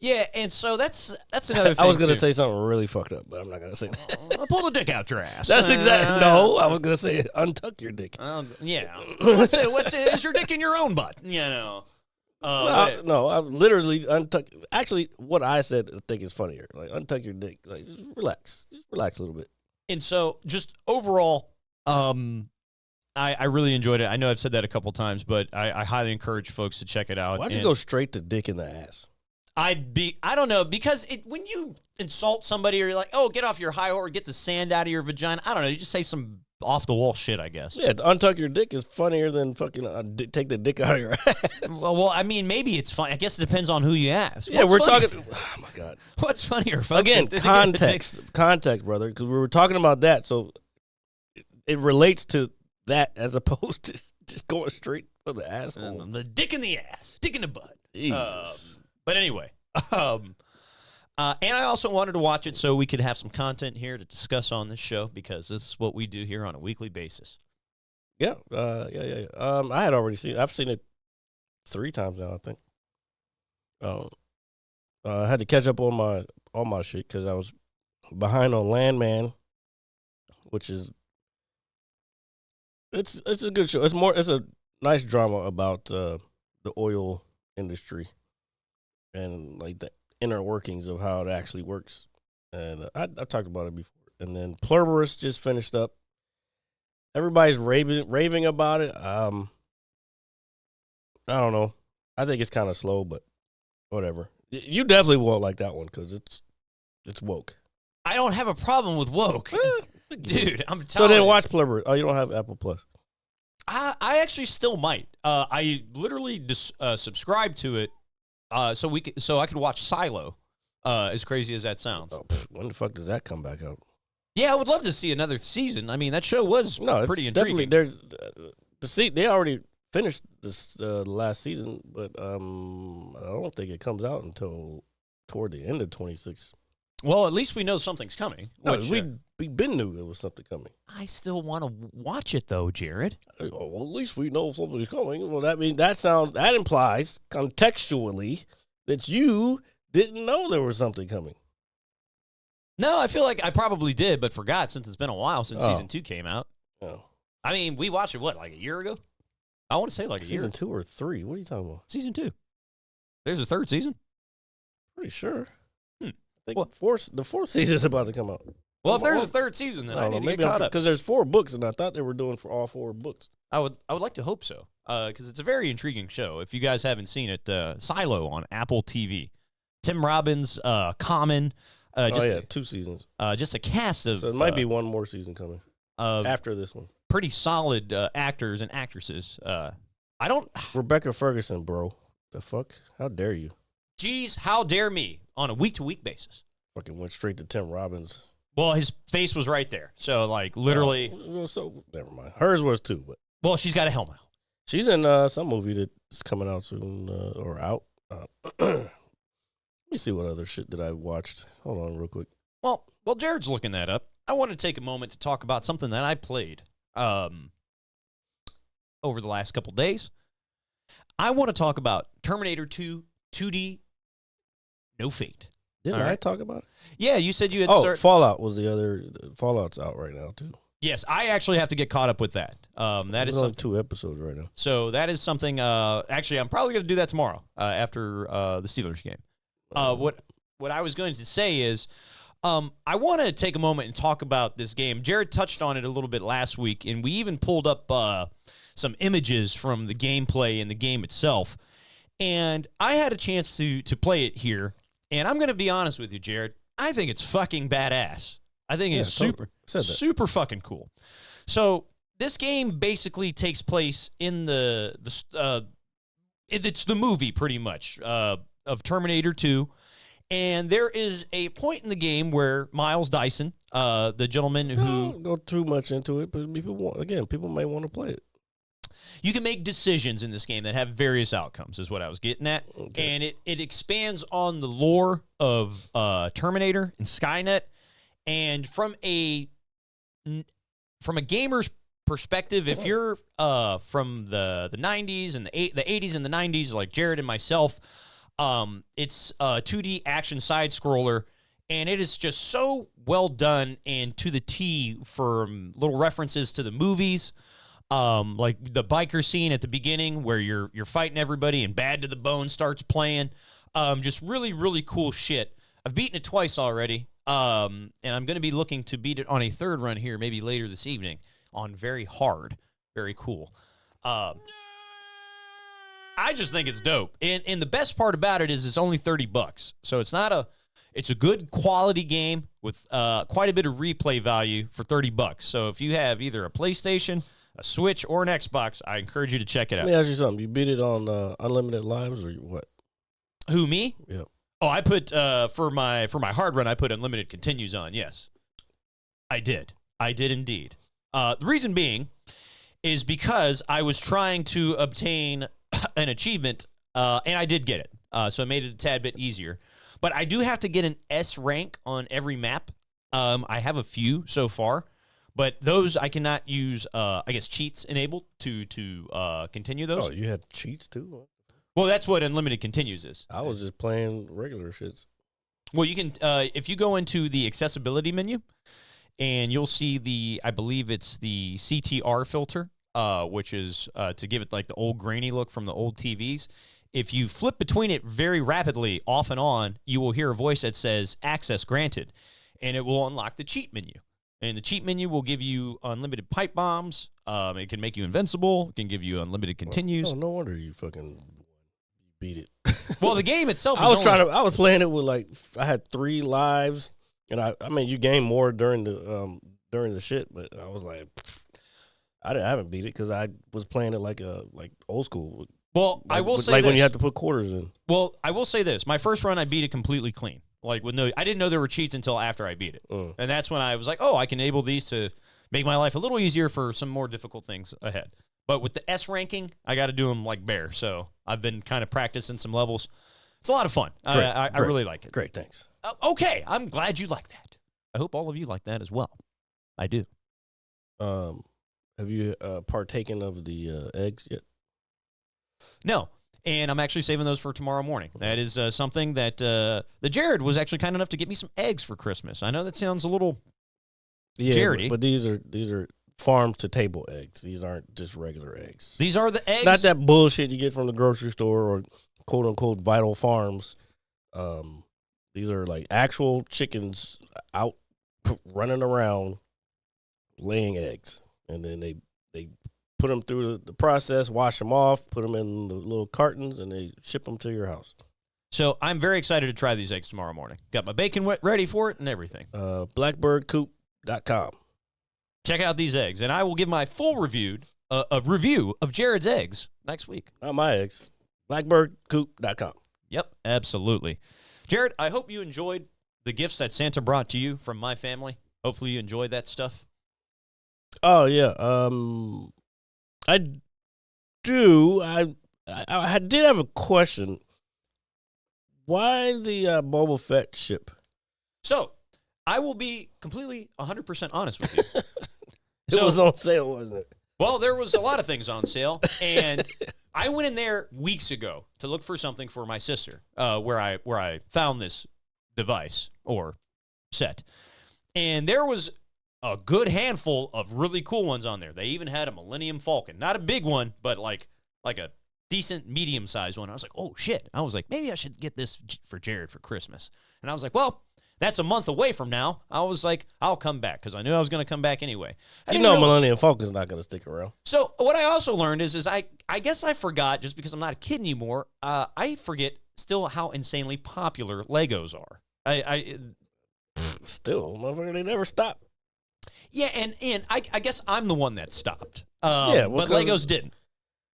Yeah, and so that's another thing.
I was going to say something really fucked up, but I'm not going to say that.
Pull the dick out your ass.
That's exactly. No, I was going to say untuck your dick.
Yeah. What's it? Is your dick in your own butt?
No, I literally untuck. Actually, what I said I think is funnier. Like, untuck your dick. Like, just relax a little bit.
And so, just overall, I really enjoyed it. I know I've said that a couple times, but I highly encourage folks to check it out.
Why'd you go straight to dick in the ass?
I don't know, because when you insult somebody or you're like, get off your high horse, get the sand out of your vagina, I don't know, you just say some off-the-wall shit, I guess.
Yeah, to untuck your dick is funnier than fucking take the dick out of your ass.
Well, I mean, maybe it's fun. I guess it depends on who you ask.
Yeah, we're talking. Oh, my God.
What's funnier, folks?
Again, context, brother, because we were talking about that, so it relates to that as opposed to just going straight for the asshole.
The dick in the ass, dick in the butt.
Jesus.
But anyway, and I also wanted to watch it so we could have some content here to discuss on this show, because this is what we do here on a weekly basis.
Yeah, yeah. I had already seen it. I've seen it 3 times now, I think. I had to catch up on my shit because I was behind on Landman, which is it's a good show. It's a nice drama about the oil industry and like the inner workings of how it actually works. And I talked about it before. And then Plurberus just finished up. Everybody's raving about it. I don't know. I think it's kind of slow, but whatever. You definitely won't like that one because it's woke.
I don't have a problem with woke. Dude, I'm telling you.
So then watch Plurberus. Oh, you don't have Apple Plus.
I actually still might. I literally subscribed to it so I could watch Silo. As crazy as that sounds.
When the fuck does that come back out?
Yeah, I would love to see another season. I mean, that show was pretty intriguing.
Definitely, they already finished this last season, but I don't think it comes out until toward the end of 26.
Well, at least we know something's coming.
No, we been knew there was something coming.
I still want to watch it though, Jared.
Well, at least we know something's coming. Well, that means that implies contextually that you didn't know there was something coming.
No, I feel like I probably did, but forgot since it's been a while since season 2 came out.
Oh.
I mean, we watched it, like a year ago? I want to say like a year.
Season 2 or 3? What are you talking about?
Season 2. There's a third season?
Pretty sure. I think the fourth season is about to come out.
Well, if there's a third season, then I need to get caught up.
Because there's 4 books, and I thought they were doing for all 4 books.
I would like to hope so, because it's a very intriguing show. If you guys haven't seen it, Silo on Apple TV. Tim Robbins, Common.
2 seasons.
Just a cast of...
So it might be one more season coming after this one.
Pretty solid actors and actresses.
Rebecca Ferguson, bro. The fuck? How dare you?
Geez, how dare me on a week-to-week basis.
Fucking went straight to Tim Robbins.
Well, his face was right there. So, like, literally...
So, never mind. Hers was too, but...
Well, she's got a helmet.
She's in some movie that's coming out soon, or out. Let me see what other shit that I watched. Hold on real quick.
Well, Jared's looking that up. I want to take a moment to talk about something that I played. over the last couple days. I want to talk about Terminator 2 2D No Fate.
Didn't
All
I
right.
talk about it?
Yeah, you said you had
Fallout was the other. Fallout's out right now, too.
Yes, I actually have to get caught up with that. That
There's
is
only
something.
2 episodes right now.
So that is something. Actually, I'm probably going to do that tomorrow after the Steelers game. What I was going to say is, I want to take a moment and talk about this game. Jared touched on it a little bit last week, and we even pulled up some images from the gameplay and the game itself. And I had a chance to play it here, and I'm going to be honest with you, Jared. I think it's fucking badass. I think it's super fucking cool. So this game basically takes place in it's the movie pretty much of Terminator 2. And there is a point in the game where Miles Dyson, the gentleman who...
Don't go too much into it, but people may want to play it.
You can make decisions in this game that have various outcomes, is what I was getting at.
Okay.
And it expands on the lore of Terminator and Skynet. And from a gamer's perspective, if you're from the 90s and the 80s and the 90s, like Jared and myself, it's a 2D action side-scroller, and it is just so well done and to the T from little references to the movies. Like the biker scene at the beginning where you're fighting everybody and Bad to the Bone starts playing. Just really, really cool shit. I've beaten it twice already, and I'm going to be looking to beat it on a third run here, maybe later this evening, on very hard. Very cool. I just think it's dope. And the best part about it is it's only $30. So it's a good quality game with quite a bit of replay value for $30. So if you have either a PlayStation, a Switch, or an Xbox, I encourage you to check it out.
Let me ask you something. You beat it on Unlimited Lives or what?
Who, me?
Yeah.
Oh, I put for my hard run, I put Unlimited Continues on. Yes, I did indeed. The reason being is because I was trying to obtain an achievement, and I did get it. So it made it a tad bit easier. But I do have to get an S rank on every map. I have a few so far, but those I cannot use. I guess cheats enabled to continue those.
Oh, you had cheats too?
Well, that's what Unlimited Continues is.
I was just playing regular shits.
Well, you can if you go into the accessibility menu, and you'll see I believe it's the CTR filter, which is to give it like the old grainy look from the old TVs. If you flip between it very rapidly, off and on, you will hear a voice that says "access granted," and it will unlock the cheat menu. And the cheat menu will give you unlimited pipe bombs. It can make you invincible. It can give you unlimited continues.
Oh, no wonder you fucking beat it.
Well, the game itself.
I was playing it with I had 3 lives, and I mean you gain more during the shit, but I was like, I haven't beat it because I was playing it like old school.
Well, I will say
like
this.
when you have to put quarters in.
Well, I will say this. My first run, I beat it completely clean. I didn't know there were cheats until after I beat it. And that's when I was like, oh, I can enable these to make my life a little easier for some more difficult things ahead. But with the S ranking, I got to do them like bear. So I've been kind of practicing some levels. It's a lot of fun. I really like it.
Great, thanks.
Okay, I'm glad you like that. I hope all of you like that as well. I do.
Have you partaken of the eggs yet?
No. And I'm actually saving those for tomorrow morning. That is something that the Jared was actually kind enough to get me some eggs for Christmas. I know that sounds a little Jaredy.
But these are farm to table eggs. These aren't just regular eggs.
These are the eggs.
It's not that bullshit you get from the grocery store or quote unquote Vital Farms. These are like actual chickens out running around laying eggs, and then they put them through the process, wash them off, put them in the little cartons, and they ship them to your house.
So I'm very excited to try these eggs tomorrow morning. Got my bacon ready for it and everything.
Blackbirdcoop.com.
Check out these eggs, and I will give my full review of Jared's eggs next week.
Not my eggs. Blackbirdcoop.com.
Yep, absolutely. Jared, I hope you enjoyed the gifts that Santa brought to you from my family. Hopefully you enjoyed that stuff.
Oh, yeah. I do. I did have a question. Why the Boba Fett ship?
So, I will be completely 100% honest with you.
It was on sale, wasn't it?
Well, there was a lot of things on sale, and I went in there weeks ago to look for something for my sister, where I found this device or set, and there was a good handful of really cool ones on there. They even had a Millennium Falcon, not a big one, but like a decent medium-sized one. I was like, oh shit! I was like, maybe I should get this for Jared for Christmas, and I was like, well. That's a month away from now. I was like, I'll come back because I knew I was going to come back anyway.
You know Millennium Falcon's not going to stick around.
So what I also learned is I guess I forgot, just because I'm not a kid anymore, I forget still how insanely popular Legos are.
Still, motherfucker, they never stop.
Yeah, and I guess I'm the one that stopped.
Yeah,
but Legos didn't.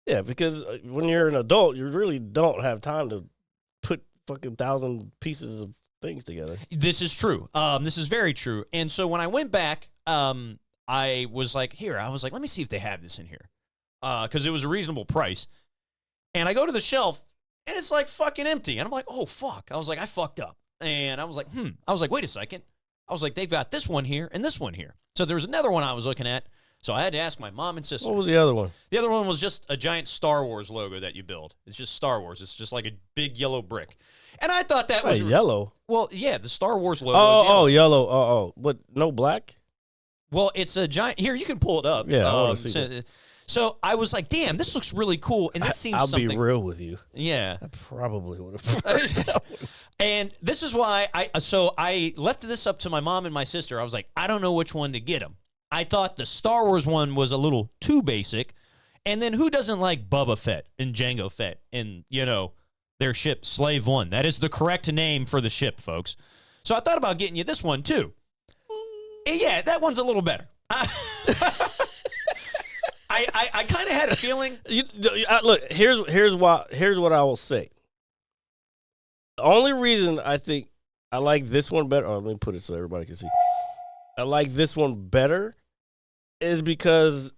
Yeah, because when you're an adult, you really don't have time to put fucking 1,000 pieces of things together.
This is true. This is very true. And so when I went back, I was like, let me see if they have this in here. Because it was a reasonable price. And I go to the shelf, and it's like fucking empty. And I'm like, oh, fuck. I was like, I fucked up. And I was like, I was like, wait a second. I was like, they've got this one here and this one here. So there was another one I was looking at. So I had to ask my mom and sister.
What was the other one?
The other one was just a giant Star Wars logo that you build. It's just Star Wars. It's just like a big yellow brick. And I thought that was
yellow.
Well, yeah, the Star Wars logo.
Oh, yellow. Oh, but no black.
Well, it's a giant. Here, you can pull it up.
Yeah, I want to see that.
So I was like, damn, this looks really cool, and this seems
I'll
something.
be real with you.
Yeah,
I probably would have.
And this is why I left this up to my mom and my sister. I was like, I don't know which one to get them. I thought the Star Wars one was a little too basic, and then who doesn't like Boba Fett and Jango Fett and their ship Slave One? That is the correct name for the ship, folks. So I thought about getting you this one too. Yeah, that one's a little better. I kind of had a feeling.
Look, here's what I will say. The only reason I think I like this one better, let me put it so everybody can see. I like this one better is because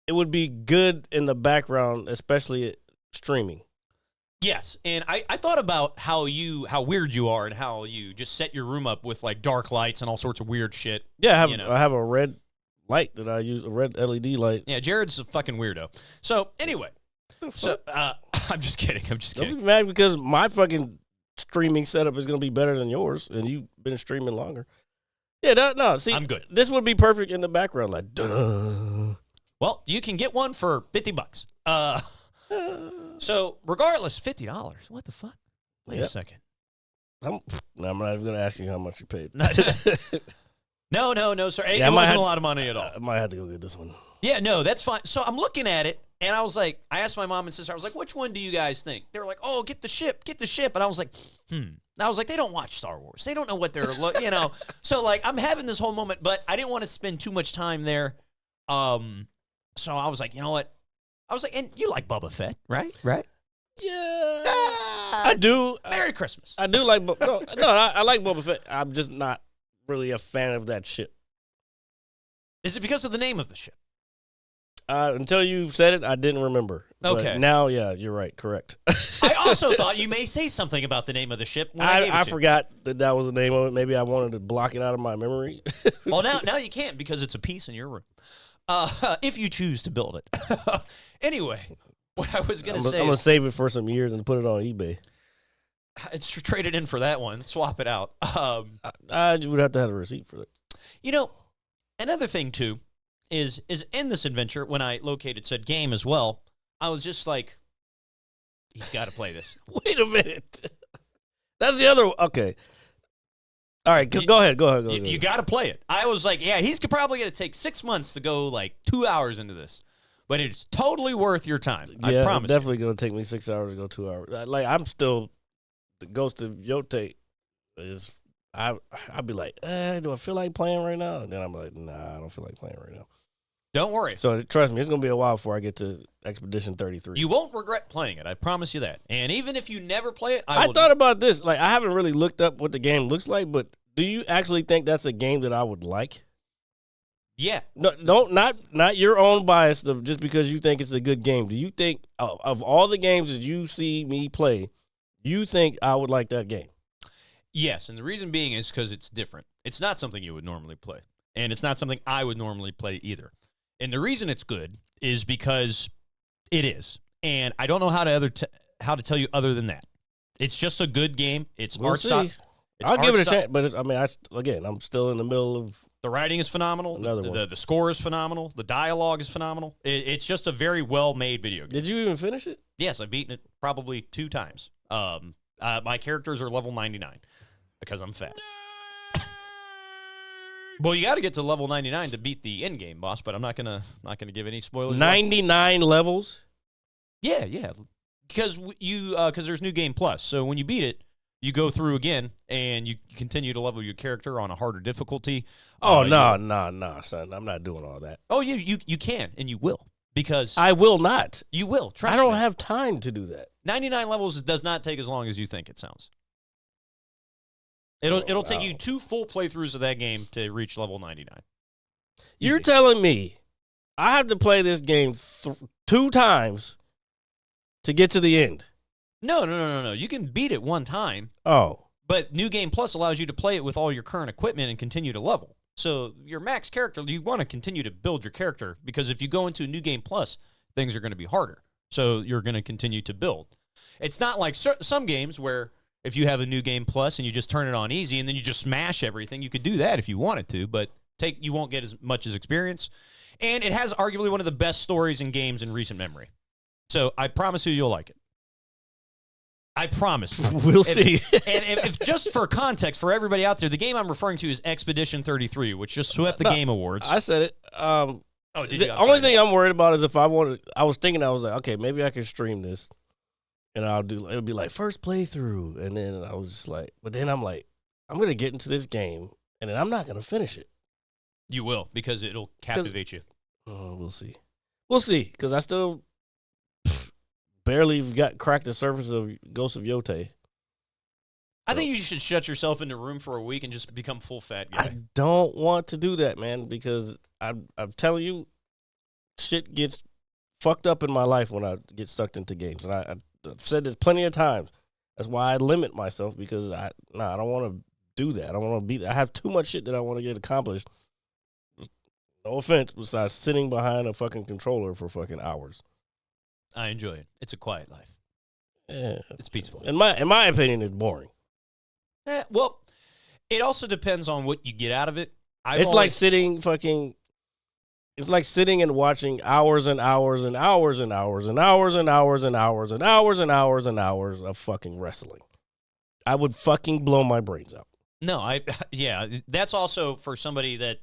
it would be good in the background, especially streaming.
Yes, and I thought about how weird you are and how you just set your room up with like dark lights and all sorts of weird shit.
Yeah, I have a red light that I use, a red LED light.
Yeah, Jared's a fucking weirdo. So anyway, I'm just kidding.
Don't be mad because my fucking streaming setup is going to be better than yours, and you've been streaming longer. Yeah, no, see,
I'm good.
This would be perfect in the background, like, da-da.
Well, you can get one for $50. So regardless, $50. What the fuck? Wait a second.
I'm not even going to ask you how much you paid.
No, sir. It wasn't a lot of money at all.
I might have to go get this one.
Yeah, no, that's fine. So I'm looking at it, and I was like, I asked my mom and sister, I was like, which one do you guys think? They were like, oh, get the ship. And I was like, And I was like, they don't watch Star Wars. They don't know what they're, So, like, I'm having this whole moment, but I didn't want to spend too much time there. So I was like, you know what? I was like, and you like Boba Fett, right? Right?
Yeah. I do.
Merry Christmas.
I do like, I like Boba Fett. I'm just not really a fan of that ship.
Is it because of the name of the ship?
Until you said it, I didn't remember.
Okay.
But now, yeah, you're right. Correct.
I also thought you may say something about the name of the ship when
I forgot that was the name of it. Maybe I wanted to block it out of my memory.
Well, now you can't because it's a piece in your room. If you choose to build it. Anyway, what I was going to say
I'm going to save it for some years and put it on eBay.
It's traded in for that one. Swap it out.
I would have to have a receipt for that.
Another thing, too, is in this adventure, when I located said game as well, I was just like, he's got to play this.
Wait a minute. That's the other. Okay. All right, go ahead.
You got to play it. I was like, yeah, he's probably going to take 6 months to go like 2 hours into this, but it's totally worth your time.
Yeah,
I promise.
It's definitely going to take me 6 hours to go 2 hours. Like, I'm still, the Ghost of Yote is, I'll be like, do I feel like playing right now? And then I'm like, nah, I don't feel like playing right now.
Don't worry.
So trust me, it's going to be a while before I get to Expedition 33.
You won't regret playing it. I promise you that. And even if you never play it,
I thought about this. Like, I haven't really looked up what the game looks like, but do you actually think that's a game that I would like?
Yeah.
No, not your own bias of just because you think it's a good game. Do you think of all the games that you see me play, you think I would like that game?
Yes, and the reason being is because it's different. It's not something you would normally play, and it's not something I would normally play either. And the reason it's good is because it is. And I don't know how to tell you other than that. It's just a good game. It's
We'll
art style.
see. I'll give it a chance, but I mean, again, I'm still in the middle of
The writing is phenomenal.
Another one.
The score is phenomenal. The dialogue is phenomenal. It's just a very well-made video game.
Did you even finish it?
Yes, I've beaten it probably 2 times. My characters are level 99 because I'm fat. Well, you got to get to level 99 to beat the end game boss, but I'm not gonna give any spoilers.
99 levels?
Yeah, because because there's New Game Plus. So when you beat it, you go through again and you continue to level your character on a harder difficulty.
Oh, no, son. I'm not doing all that.
Oh, you can and you will because
I will not.
you will. Trust
I don't
me.
have time to do that.
99 levels does not take as long as you think it sounds. It'll take you 2 full playthroughs of that game to reach level 99.
You're
Easy.
telling me I have to play this game 2 times to get to the end?
No. You can beat it 1 time,
Oh.
but New Game Plus allows you to play it with all your current equipment and continue to level. So your max character, you want to continue to build your character because if you go into New Game Plus, things are going to be harder. So you're going to continue to build. It's not like some games where if you have a New Game Plus and you just turn it on easy and then you just smash everything, you could do that if you wanted to, but you won't get as much as experience. And it has arguably one of the best stories in games in recent memory. So I promise you'll like it. I promise.
We'll see.
And if just for context, for everybody out there, the game I'm referring to is Expedition 33, which just swept the Game Awards.
I said it.
Oh, did you?
The only thing I'm worried about is if I was like, okay, maybe I can stream this. And it'll be like first playthrough. And then I was just like, but then I'm like, I'm going to get into this game and then I'm not going to finish it.
You will, because it'll captivate you.
We'll see. We'll see. Because I still barely cracked the surface of Ghost of Yote.
I think you should shut yourself in a room for a week and just become full fat guy.
I don't want to do that, man, because I'm telling you, shit gets fucked up in my life when I get sucked into games. And I've said this plenty of times. That's why I limit myself, because I don't want to do that. I don't want to I have too much shit that I want to get accomplished. No offense, besides sitting behind a fucking controller for fucking hours.
I enjoy it. It's a quiet life.
Yeah.
It's peaceful.
In my opinion, it's boring.
Well, it also depends on what you get out of it.
It's like sitting and watching hours and hours and hours and hours and hours and hours and hours and hours and hours and hours of fucking wrestling. I would fucking blow my brains out.
No, that's also for somebody that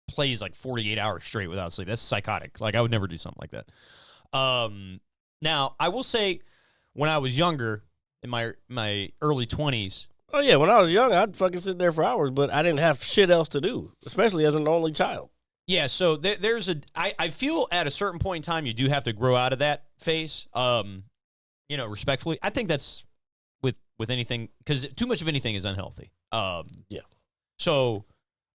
plays like 48 hours straight without sleep. That's psychotic. Like, I would never do something like that. Now, I will say, when I was younger, in my early 20s.
Oh, yeah, when I was young, I'd fucking sit there for hours, but I didn't have shit else to do, especially as an only child.
Yeah, so I feel at a certain point in time, you do have to grow out of that phase, respectfully. I think that's with anything, because too much of anything is unhealthy.
Yeah.
So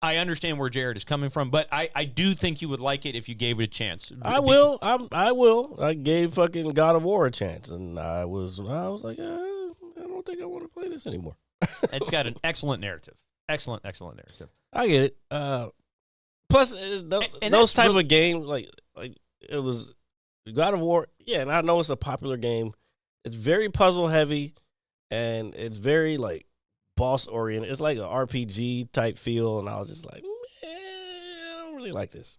I understand where Jared is coming from, but I do think you would like it if you gave it a chance.
I will. I will. I gave fucking God of War a chance, and I was like, I don't think I want to play this anymore.
It's got an excellent narrative. Excellent narrative.
I get it. Plus, those type of games, like it was God of War. Yeah, and I know it's a popular game. It's very puzzle heavy, and it's very like boss oriented. It's like an RPG type feel, and I was just like, I don't really like this.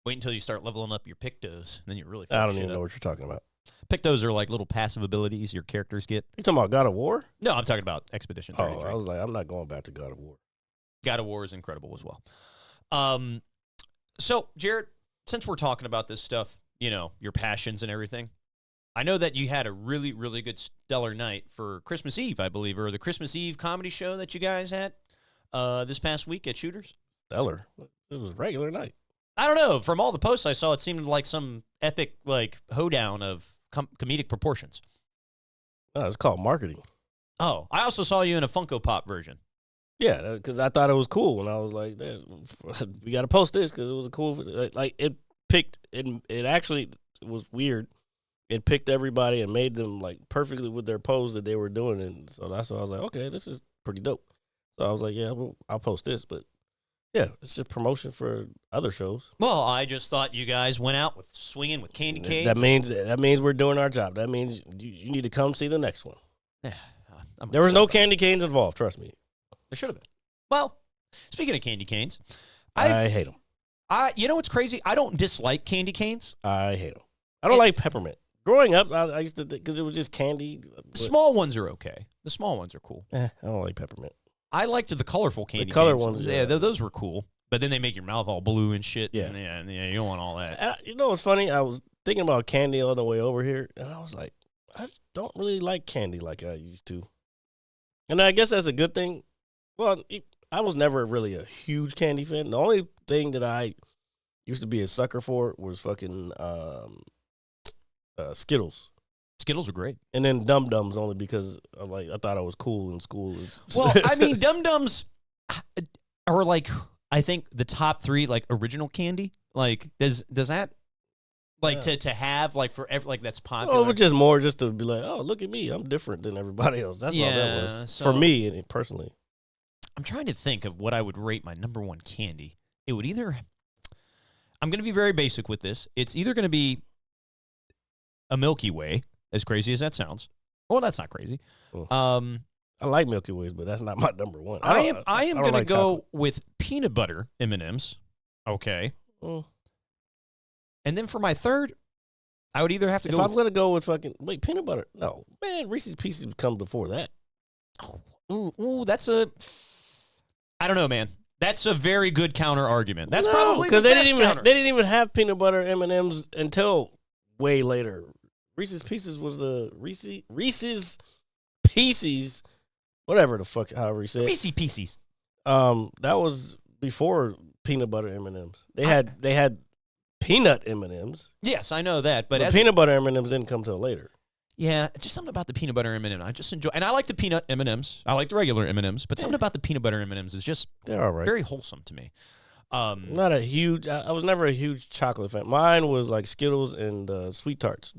Wait until you start leveling up your Pictos, and then you really.
I don't even know what you're talking about.
Pictos are like little passive abilities your characters get.
You talking about God of War?
No, I'm talking about Expedition 33.
Oh, I was like, I'm not going back to God of War.
God of War is incredible as well. So, Jared, since we're talking about this stuff, your passions and everything, I know that you had a really, really good stellar night for Christmas Eve, I believe, or the Christmas Eve comedy show that you guys had this past week at Shooters.
Stellar. It was a regular night.
I don't know. From all the posts I saw, it seemed like some epic hoedown of comedic proportions.
No, it's called marketing.
Oh, I also saw you in a Funko Pop version.
Yeah, because I thought it was cool, and I was like, we got to post this because it was a cool. Like it actually was weird. It picked everybody and made them like perfectly with their pose that they were doing, and so that's why I was like, okay, this is pretty dope. So I was like, yeah, I'll post this, but Yeah, it's a promotion for other shows.
Well, I just thought you guys went out with swinging with candy canes.
That means we're doing our job. That means you need to come see the next one.
Yeah,
There was no candy canes involved. Trust me.
There should have been. Well, speaking of candy canes,
I hate them.
You know what's crazy? I don't dislike candy canes.
I hate them. I don't like peppermint. Growing up, I used to because it was just candy.
Small ones are okay. The small ones are cool.
I don't like peppermint.
I liked the colorful candy
The color
canes.
ones,
Yeah,
yeah.
those were cool. But then they make your mouth all blue and shit.
Yeah.
And you don't want all that.
And you know what's funny? I was thinking about candy on the way over here, and I was like, I don't really like candy like I used to. And I guess that's a good thing. Well, I was never really a huge candy fan. The only thing that I used to be a sucker for was fucking Skittles.
Skittles are great.
And then Dum Dums only because I thought I was cool in school.
Well, I mean, Dum Dums are like, I think the top 3 like original candy. Like, does that like to have like forever like that's popular?
Oh, it was just more just to be like, oh, look at me, I'm different than everybody else. That's all that was for me personally.
I'm trying to think of what I would rate my number 1 candy. It would either. I'm going to be very basic with this. It's either going to be a Milky Way, as crazy as that sounds. Well, that's not crazy.
I like Milky Ways, but that's not my number 1.
I am going to go
chocolate.
with peanut butter M&Ms. Okay. And then for my third, I would either have to
If
go.
I'm going to go with peanut butter, no, man, Reese's Pieces would come before that.
Ooh, that's a. I don't know, man. That's a very good counter argument. That's
No,
probably
because
the
they
best
didn't even
counter.
they didn't even have peanut butter M&Ms until way later. Reese's Pieces was the Reese's Pieces, whatever the fuck, however you say it.
Reese's Pieces.
That was before peanut butter M&Ms. They had peanut M&Ms.
Yes, I know that, but
The
as
peanut butter M&Ms didn't come till later.
yeah, just something about the peanut butter M&M. I just enjoy, and I like the peanut M&Ms. I like the regular M&Ms, but something about the peanut butter M&Ms is just
They're all right.
very wholesome to me.
Not a huge. I was never a huge chocolate fan. Mine was like Skittles and Sweet Tarts.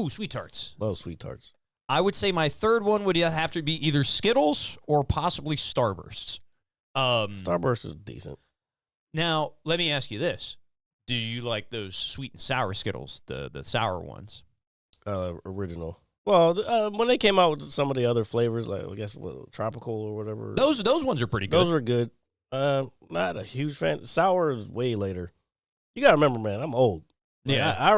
Sweet Tarts.
Love Sweet Tarts.
I would say my third one would have to be either Skittles or possibly Starbursts.
Starburst is decent.
Now, let me ask you this. Do you like those sweet and sour Skittles, the sour ones?
Original. Well, when they came out with some of the other flavors, like I guess tropical or whatever,
Those ones are pretty good.
those were good. Not a huge fan. Sour is way later. You gotta remember, man, I'm old. Like,
Yeah.
I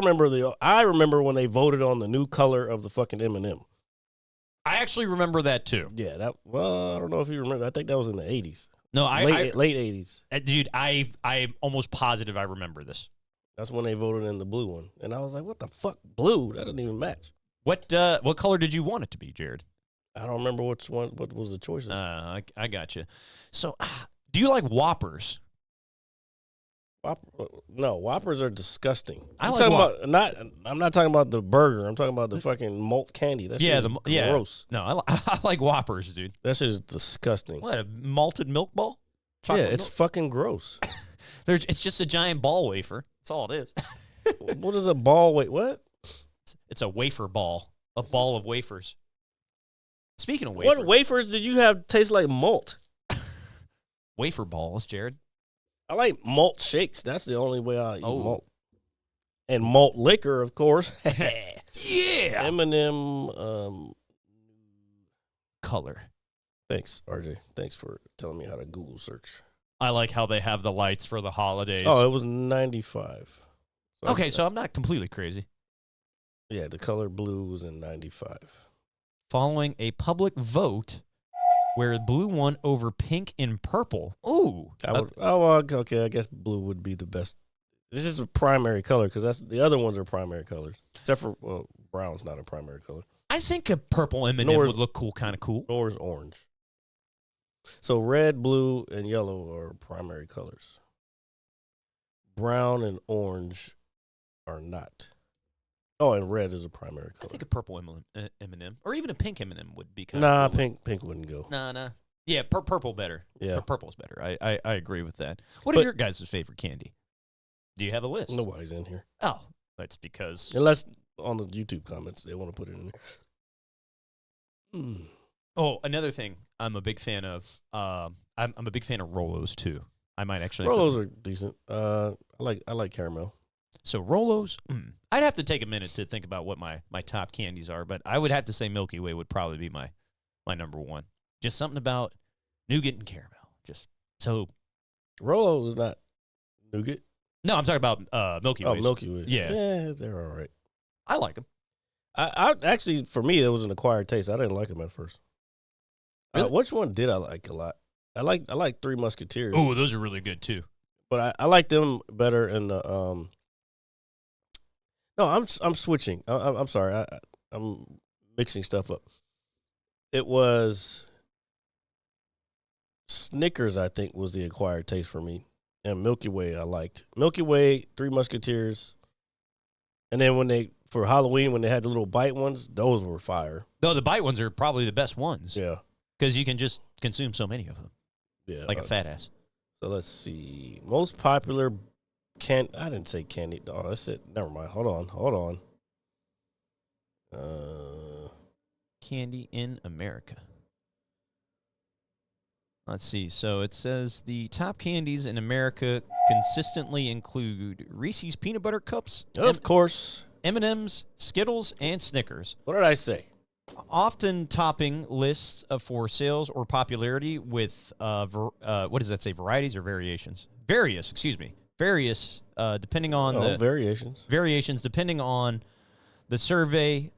remember when they voted on the new color of the fucking M&M.
I actually remember that too.
Yeah, I don't know if you remember. I think that was in the 80s.
No,
late 80s.
Dude, I'm almost positive I remember this.
That's when they voted in the blue one. And I was like, what the fuck? Blue? That doesn't even match.
What color did you want it to be, Jared?
I don't remember what was the choices.
I got you. So, do you like Whoppers?
No, Whoppers are disgusting.
I
I'm
like
talking about I'm not talking about the burger. I'm talking about the fucking malt candy. That's gross.
No, I like Whoppers, dude.
That shit is disgusting.
What, a malted milk ball?
Yeah,
Chocolate
it's
milk?
fucking gross.
It's just a giant ball wafer. That's all it is.
What is a ball? Wait, what?
It's a wafer ball. A ball of wafers. Speaking of wafers.
What wafers did you have taste like malt?
Wafer balls, Jared.
I like malt shakes. That's the only way I eat
Oh.
malt. And malt liquor, of course.
Yeah.
M&M.
Color.
Thanks, RJ. Thanks for telling me how to Google search.
I like how they have the lights for the holidays.
Oh, it was 95.
Okay, so I'm not completely crazy.
Yeah, the color blue was in 95.
Following a public vote where blue won over pink and purple. Ooh.
Okay. I guess blue would be the best. This is a primary color because the other ones are primary colors. Except for brown's not a primary color.
I think a purple M&M would look cool, kind of cool.
Nor is orange. So red, blue, and yellow are primary colors. Brown and orange are not. Oh, and red is a primary
I
color.
think a purple M&M or even a pink M&M would be kind
Nah,
of cool.
pink wouldn't go.
Nah. Yeah, purple better.
Yeah.
Purple's better. I agree with that. What is your guys' favorite candy? Do you have a list?
Nobody's in here.
Oh, that's because...
Unless on the YouTube comments they want to put it in there.
Oh, another thing I'm a big fan of. I'm a big fan of Rolos too. I might actually have to-
Rolos are decent. I like caramel.
So Rolos, I'd have to take a minute to think about what my top candies are, but I would have to say Milky Way would probably be my number one. Just something about nougat and caramel. Just so.
Rolo is not nougat.
No, I'm talking about Milky Way.
Oh, Milky Way.
Yeah.
They're all right.
I like them.
I actually, for me, it was an acquired taste. I didn't like them at first.
Really?
Which one did I like a lot? I like Three Musketeers.
Oh, those are really good too.
But I like them better in the No, I'm switching. I'm sorry. I'm mixing stuff up. It was Snickers, I think, was the acquired taste for me, and Milky Way I liked. Milky Way, Three Musketeers, and then for Halloween when they had the little bite ones, those were fire.
No, the bite ones are probably the best ones.
Yeah,
because you can just consume so many of them.
Yeah,
like a fat ass.
So let's see. Most popular I didn't say candy. Oh, that's it. Never mind. Hold on.
Candy in America. Let's see. So it says the top candies in America consistently include Reese's Peanut Butter Cups,
Of course.
M&M's, Skittles, and Snickers.
What did I say?
Often topping lists for sales or popularity with, what does that say, varieties or variations? Various, depending on variations, depending on the survey.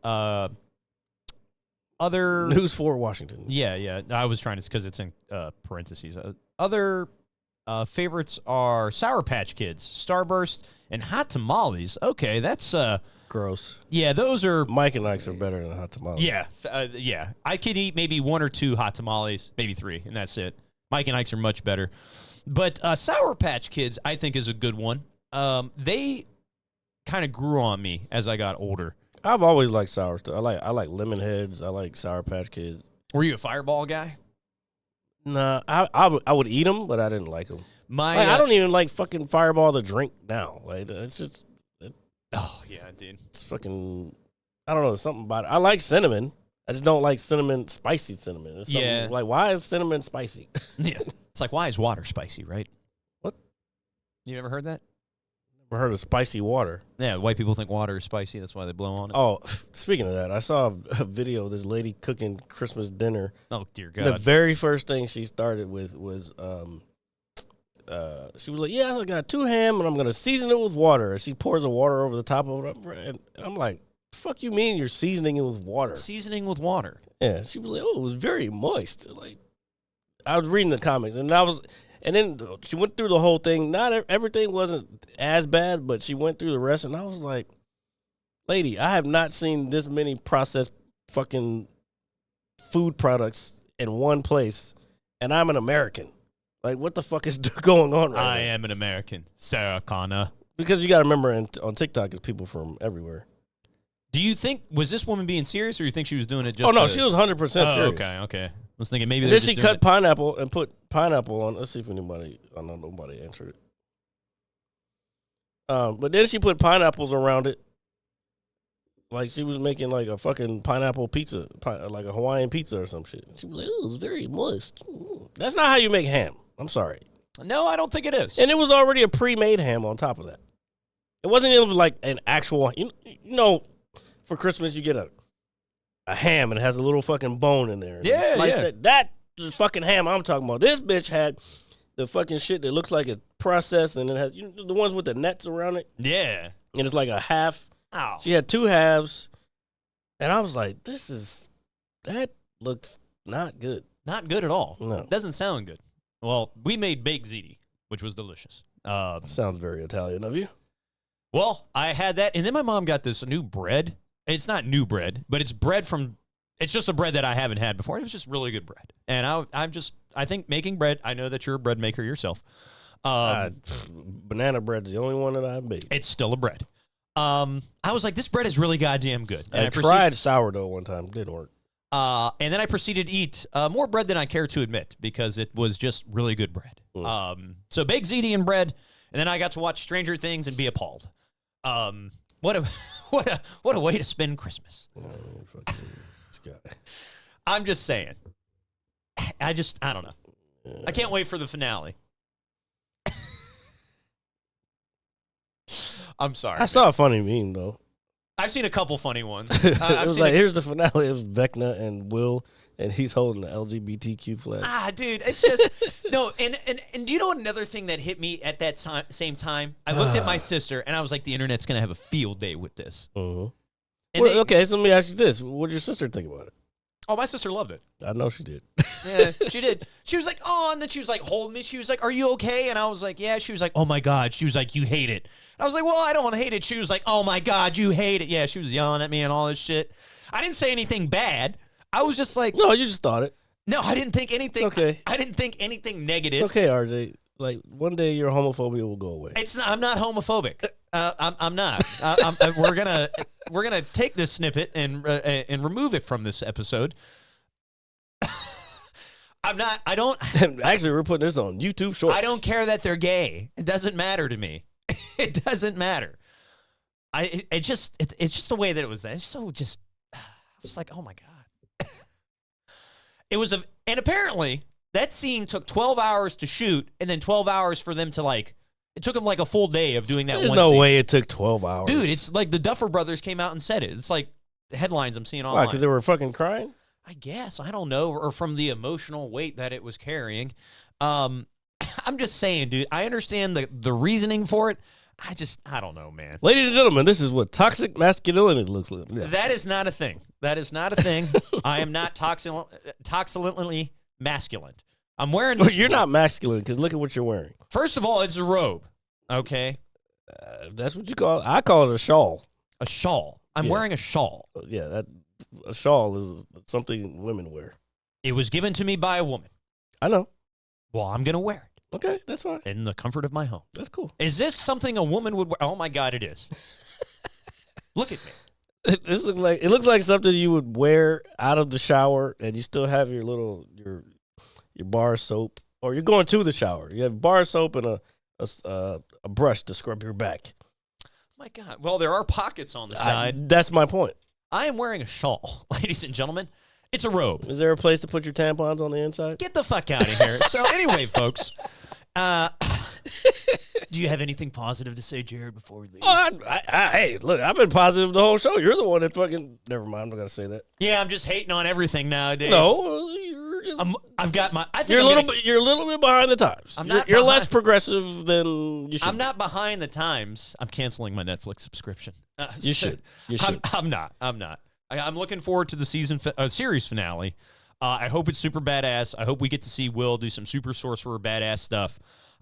Other
News for Washington.
Yeah. I was trying to, because it's in parentheses. Other favorites are Sour Patch Kids, Starburst, and Hot Tamales. Okay, that's
Gross.
Yeah, those are
Mike and Ike's are better than hot tamales.
Yeah. I could eat maybe 1 or 2 hot tamales, maybe 3, and that's it. Mike and Ike's are much better. But Sour Patch Kids, I think, is a good one. They kind of grew on me as I got older.
I've always liked sour stuff. I like lemon heads. I like Sour Patch Kids.
Were you a Fireball guy?
Nah, I would eat them, but I didn't like them. I don't even like fucking Fireball to drink now. Like it's just.
Oh yeah, dude.
It's fucking. I don't know, something about it. I like cinnamon. I just don't like spicy cinnamon. It's like, why is cinnamon spicy?
Yeah, it's like, why is water spicy, right?
What?
You ever heard that?
Never heard of spicy water.
Yeah, white people think water is spicy. That's why they blow on it.
Oh, speaking of that, I saw a video of this lady cooking Christmas dinner.
Oh dear God!
The very first thing she started with was she was like, "Yeah, I got 2 ham and I'm gonna season it with water." And she pours the water over the top of it, and I'm like, "Fuck you mean you're seasoning it with water?"
Seasoning with water.
Yeah, she was like, "Oh, it was very moist." Like, I was reading the comments, and then she went through the whole thing. Not everything wasn't as bad, but she went through the rest, and I was like, "Lady, I have not seen this many processed fucking food products in one place, and I'm an American. Like, what the fuck is going on right now?"
I am an American, Sarah Connor.
Because you got to remember, on TikTok, it's people from everywhere.
Do you think, was this woman being serious, or you think she was doing it just
Oh, no, she was 100% serious.
Okay. I was thinking maybe
And then she cut pineapple and put pineapple on. Let's see if anybody, I know nobody answered it. But then she put pineapples around it. Like she was making like a fucking pineapple pizza, like a Hawaiian pizza or some shit. She was like, "Oh, it was very moist." That's not how you make ham. I'm sorry.
No, I don't think it is.
And it was already a pre-made ham on top of that. It wasn't even like an actual, you know, for Christmas you get a ham and it has a little fucking bone in there.
Yeah, yeah.
That is fucking ham I'm talking about. This bitch had the fucking shit that looks like it's processed, and it has the ones with the nets around it.
Yeah.
And it's like a half.
Oh.
She had 2 halves, and I was like, that looks not good.
Not good at all.
No.
Doesn't sound good. Well, we made baked ziti, which was delicious.
Sounds very Italian of you.
Well, I had that, and then my mom got this new bread. It's not new bread, but it's just a bread that I haven't had before. It was just really good bread. And I think making bread, I know that you're a bread maker yourself.
Banana bread's the only one that I made.
It's still a bread. I was like, this bread is really goddamn good. And
I tried sourdough one time. Didn't work.
And then I proceeded to eat more bread than I care to admit because it was just really good bread. So baked ziti and bread, and then I got to watch Stranger Things and be appalled. What a way to spend Christmas.
This guy.
I'm just saying. I don't know. I can't wait for the finale. I'm sorry.
I saw a funny meme though.
I've seen a couple funny ones.
It was like, here's the finale. It was Vecna and Will, and he's holding the LGBTQ flag.
Dude, it's just no. And do you know another thing that hit me at that same time? I looked at my sister and I was like, the internet's gonna have a field day with this. And
Okay, so let me ask you this: what did your sister think about it?
Oh, my sister loved it.
I know she did.
Yeah, she did. She was like, oh, and then she was like holding me. She was like, are you okay? And I was like, yeah. She was like, oh my God. She was like, you hate it. And I was like, well, I don't hate it. She was like, oh my God, you hate it. Yeah, she was yelling at me and all this shit. I didn't say anything bad. I was just like,
No, you just thought it.
no, I didn't think anything.
It's okay.
I didn't think anything negative.
It's okay, RJ. Like one day your homophobia will go away.
It's not, I'm not homophobic. I'm not. We're gonna take this snippet and remove it from this episode. I'm not. I don't.
Actually, we're putting this on YouTube Shorts.
I don't care that they're gay. It doesn't matter to me. It doesn't matter. It's just the way that it was. It's so just. I was like, oh my God. It was and apparently that scene took 12 hours to shoot, and then 12 hours for them to like. It took them like a full day of doing that.
There's
one
no
scene.
way it took 12 hours,
dude. It's like the Duffer Brothers came out and said it. It's like the headlines I'm seeing
Why?
online.
Because they were fucking crying.
I guess. I don't know. Or from the emotional weight that it was carrying. I'm just saying, dude, I understand the reasoning for it. I don't know, man.
Ladies and gentlemen, this is what toxic masculinity looks like. Yeah.
That is not a thing. That is not a thing. I am not toxically masculine. I'm wearing this.
You're not masculine because look at what you're wearing.
First of all, it's a robe. Okay?
That's what you call it. I call it a shawl.
A shawl. I'm wearing a shawl.
Yeah, a shawl is something women wear.
It was given to me by a woman.
I know.
Well, I'm going to wear it.
Okay, that's fine.
In the comfort of my home.
That's cool.
Is this something a woman would wear? Oh, my God, it is. Look at me.
This looks like something you would wear out of the shower, and you still have your little your bar soap, or you're going to the shower. You have bar soap and a brush to scrub your back.
My God. Well, there are pockets on the side.
That's my point.
I am wearing a shawl, ladies and gentlemen. It's a robe.
Is there a place to put your tampons on the inside?
Get the fuck out of here. So anyway, folks, do you have anything positive to say, Jared, before we leave?
Hey, look, I've been positive the whole show. You're the one that fucking... Never mind, I'm not going to say that.
Yeah, I'm just hating on everything nowadays.
No, you're just...
I've got my... I think
you're a little bit behind the times. You're less progressive than you should.
I'm not behind the times. I'm canceling my Netflix subscription.
You should. You should.
I'm not. I'm looking forward to the series finale. I hope it's super badass. I hope we get to see Will do some super sorcerer badass stuff.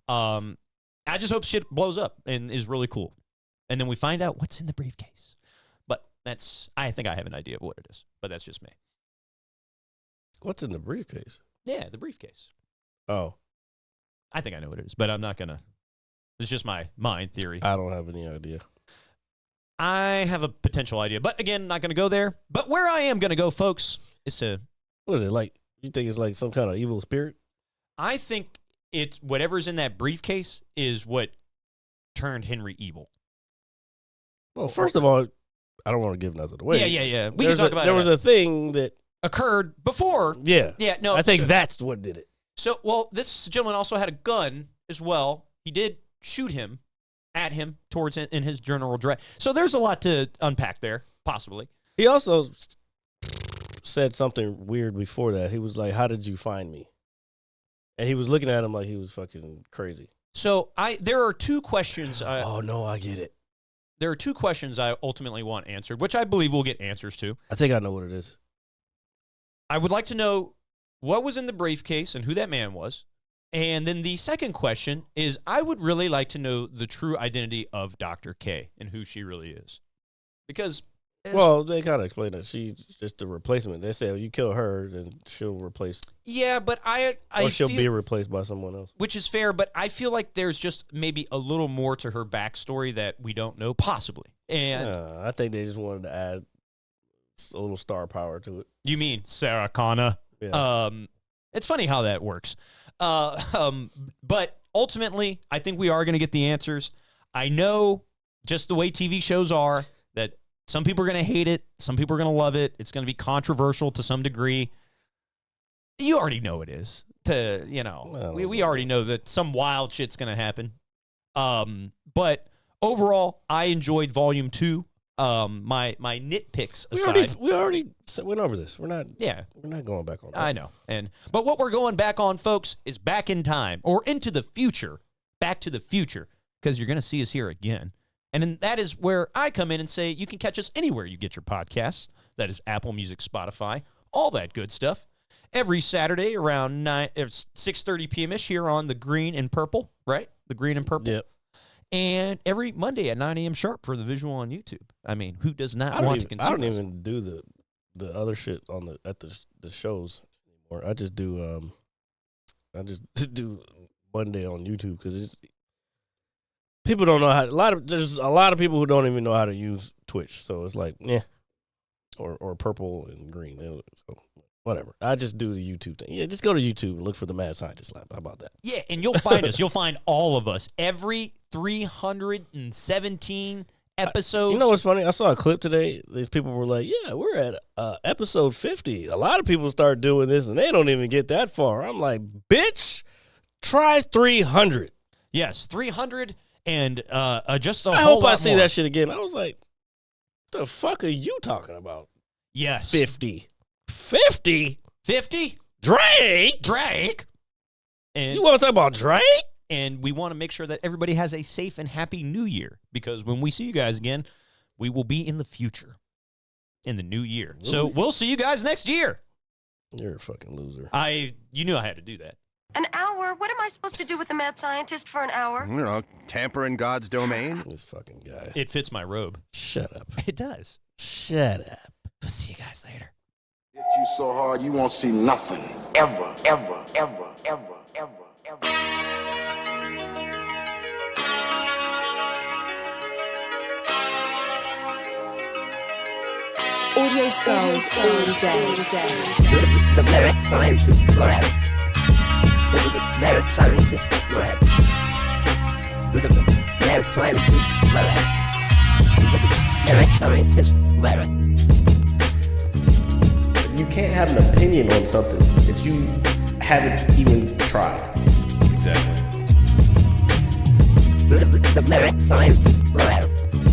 I just hope shit blows up and is really cool. And then we find out what's in the briefcase. But I think I have an idea of what it is. But that's just me.
What's in the briefcase?
Yeah, the briefcase.
Oh.
I think I know what it is, but I'm not going to. It's just my mind theory.
I don't have any idea.
I have a potential idea. But again, not going to go there. But where I am going to go, folks, is to...
What is it, like? You think it's like some kind of evil spirit?
I think it's whatever's in that briefcase is what turned Henry evil.
Well, first of all, I don't want to give nothing away.
Yeah. We can talk about it.
There was a thing that
occurred before.
Yeah.
Yeah, no.
I think that's what did it.
So, well, this gentleman also had a gun as well. He did shoot him, at him, towards in his general direction. So there's a lot to unpack there, possibly.
He also said something weird before that. He was like, "How did you find me?" And he was looking at him like he was fucking crazy.
So there are two questions.
Oh, no, I get it.
There are two questions I ultimately want answered, which I believe we'll get answers to.
I think I know what it is.
I would like to know what was in the briefcase and who that man was. And then the second question is, I would really like to know the true identity of Dr. K and who she really is. Because...
Well, they kind of explained that she's just a replacement. They said, you kill her, then she'll replace...
Yeah, but
or she'll be replaced by someone else.
Which is fair, but I feel like there's just maybe a little more to her backstory that we don't know, possibly. And
I think they just wanted to add a little star power to it.
You mean Sarah Connor?
Yeah.
It's funny how that works. But ultimately, I think we are going to get the answers. I know just the way TV shows are that some people are going to hate it. Some people are going to love it. It's going to be controversial to some degree. You already know it is. We already know that some wild shit's going to happen. But overall, I enjoyed Volume 2. My nitpicks aside,
we already went over this. We're not going back on that.
I know. But what we're going back on, folks, is back in time or into the future, back to the future, because you're going to see us here again. And then that is where I come in and say you can catch us anywhere you get your podcasts. That is Apple Music, Spotify, all that good stuff. Every Saturday around 6:30 p.m.-ish here on the Green and Purple, right? The Green and Purple.
Yep.
And every Monday at 9 a.m. sharp for the visual on YouTube. I mean, who does not want to consume
I don't
us?
even do the other shit on the shows anymore. I just do do Monday on YouTube because it's people don't know how. There's a lot of people who don't even know how to use Twitch. So it's like or purple and green. So whatever. I just do the YouTube thing. Yeah, just go to YouTube and look for the Mad Scientist Lab. How about that?
Yeah, and you'll find us. You'll find all of us. Every 317 episodes.
You know what's funny? I saw a clip today. These people were like, yeah, we're at episode 50. A lot of people start doing this, and they don't even get that far. I'm like, bitch, try 300.
Yes, 300 and just a
I
whole
hope
lot
I see
more.
that shit again. I was like, the fuck are you talking about?
Yes.
50. 50?
50?
Drake?
And
You want to talk about Drake?
And we want to make sure that everybody has a safe and happy new year, because when we see you guys again, we will be in the future, in the new year. So we'll see you guys next year.
You're a fucking loser.
You knew I had to do that.
An hour? What am I supposed to do with the mad scientist for an hour?
You know, tamper in God's domain.
This fucking guy.
It fits my robe.
Shut up.
It does.
Shut up.
We'll see you guys later.
Hit you so hard you won't see nothing. Ever, ever, ever, ever, ever, ever.
Audio skulls all day.
The merit scientist lab. The merit scientist lab. The merit scientist lab. The merit scientist lab.
You can't have an opinion on something that you haven't even tried.
Exactly.
The merit scientist lab.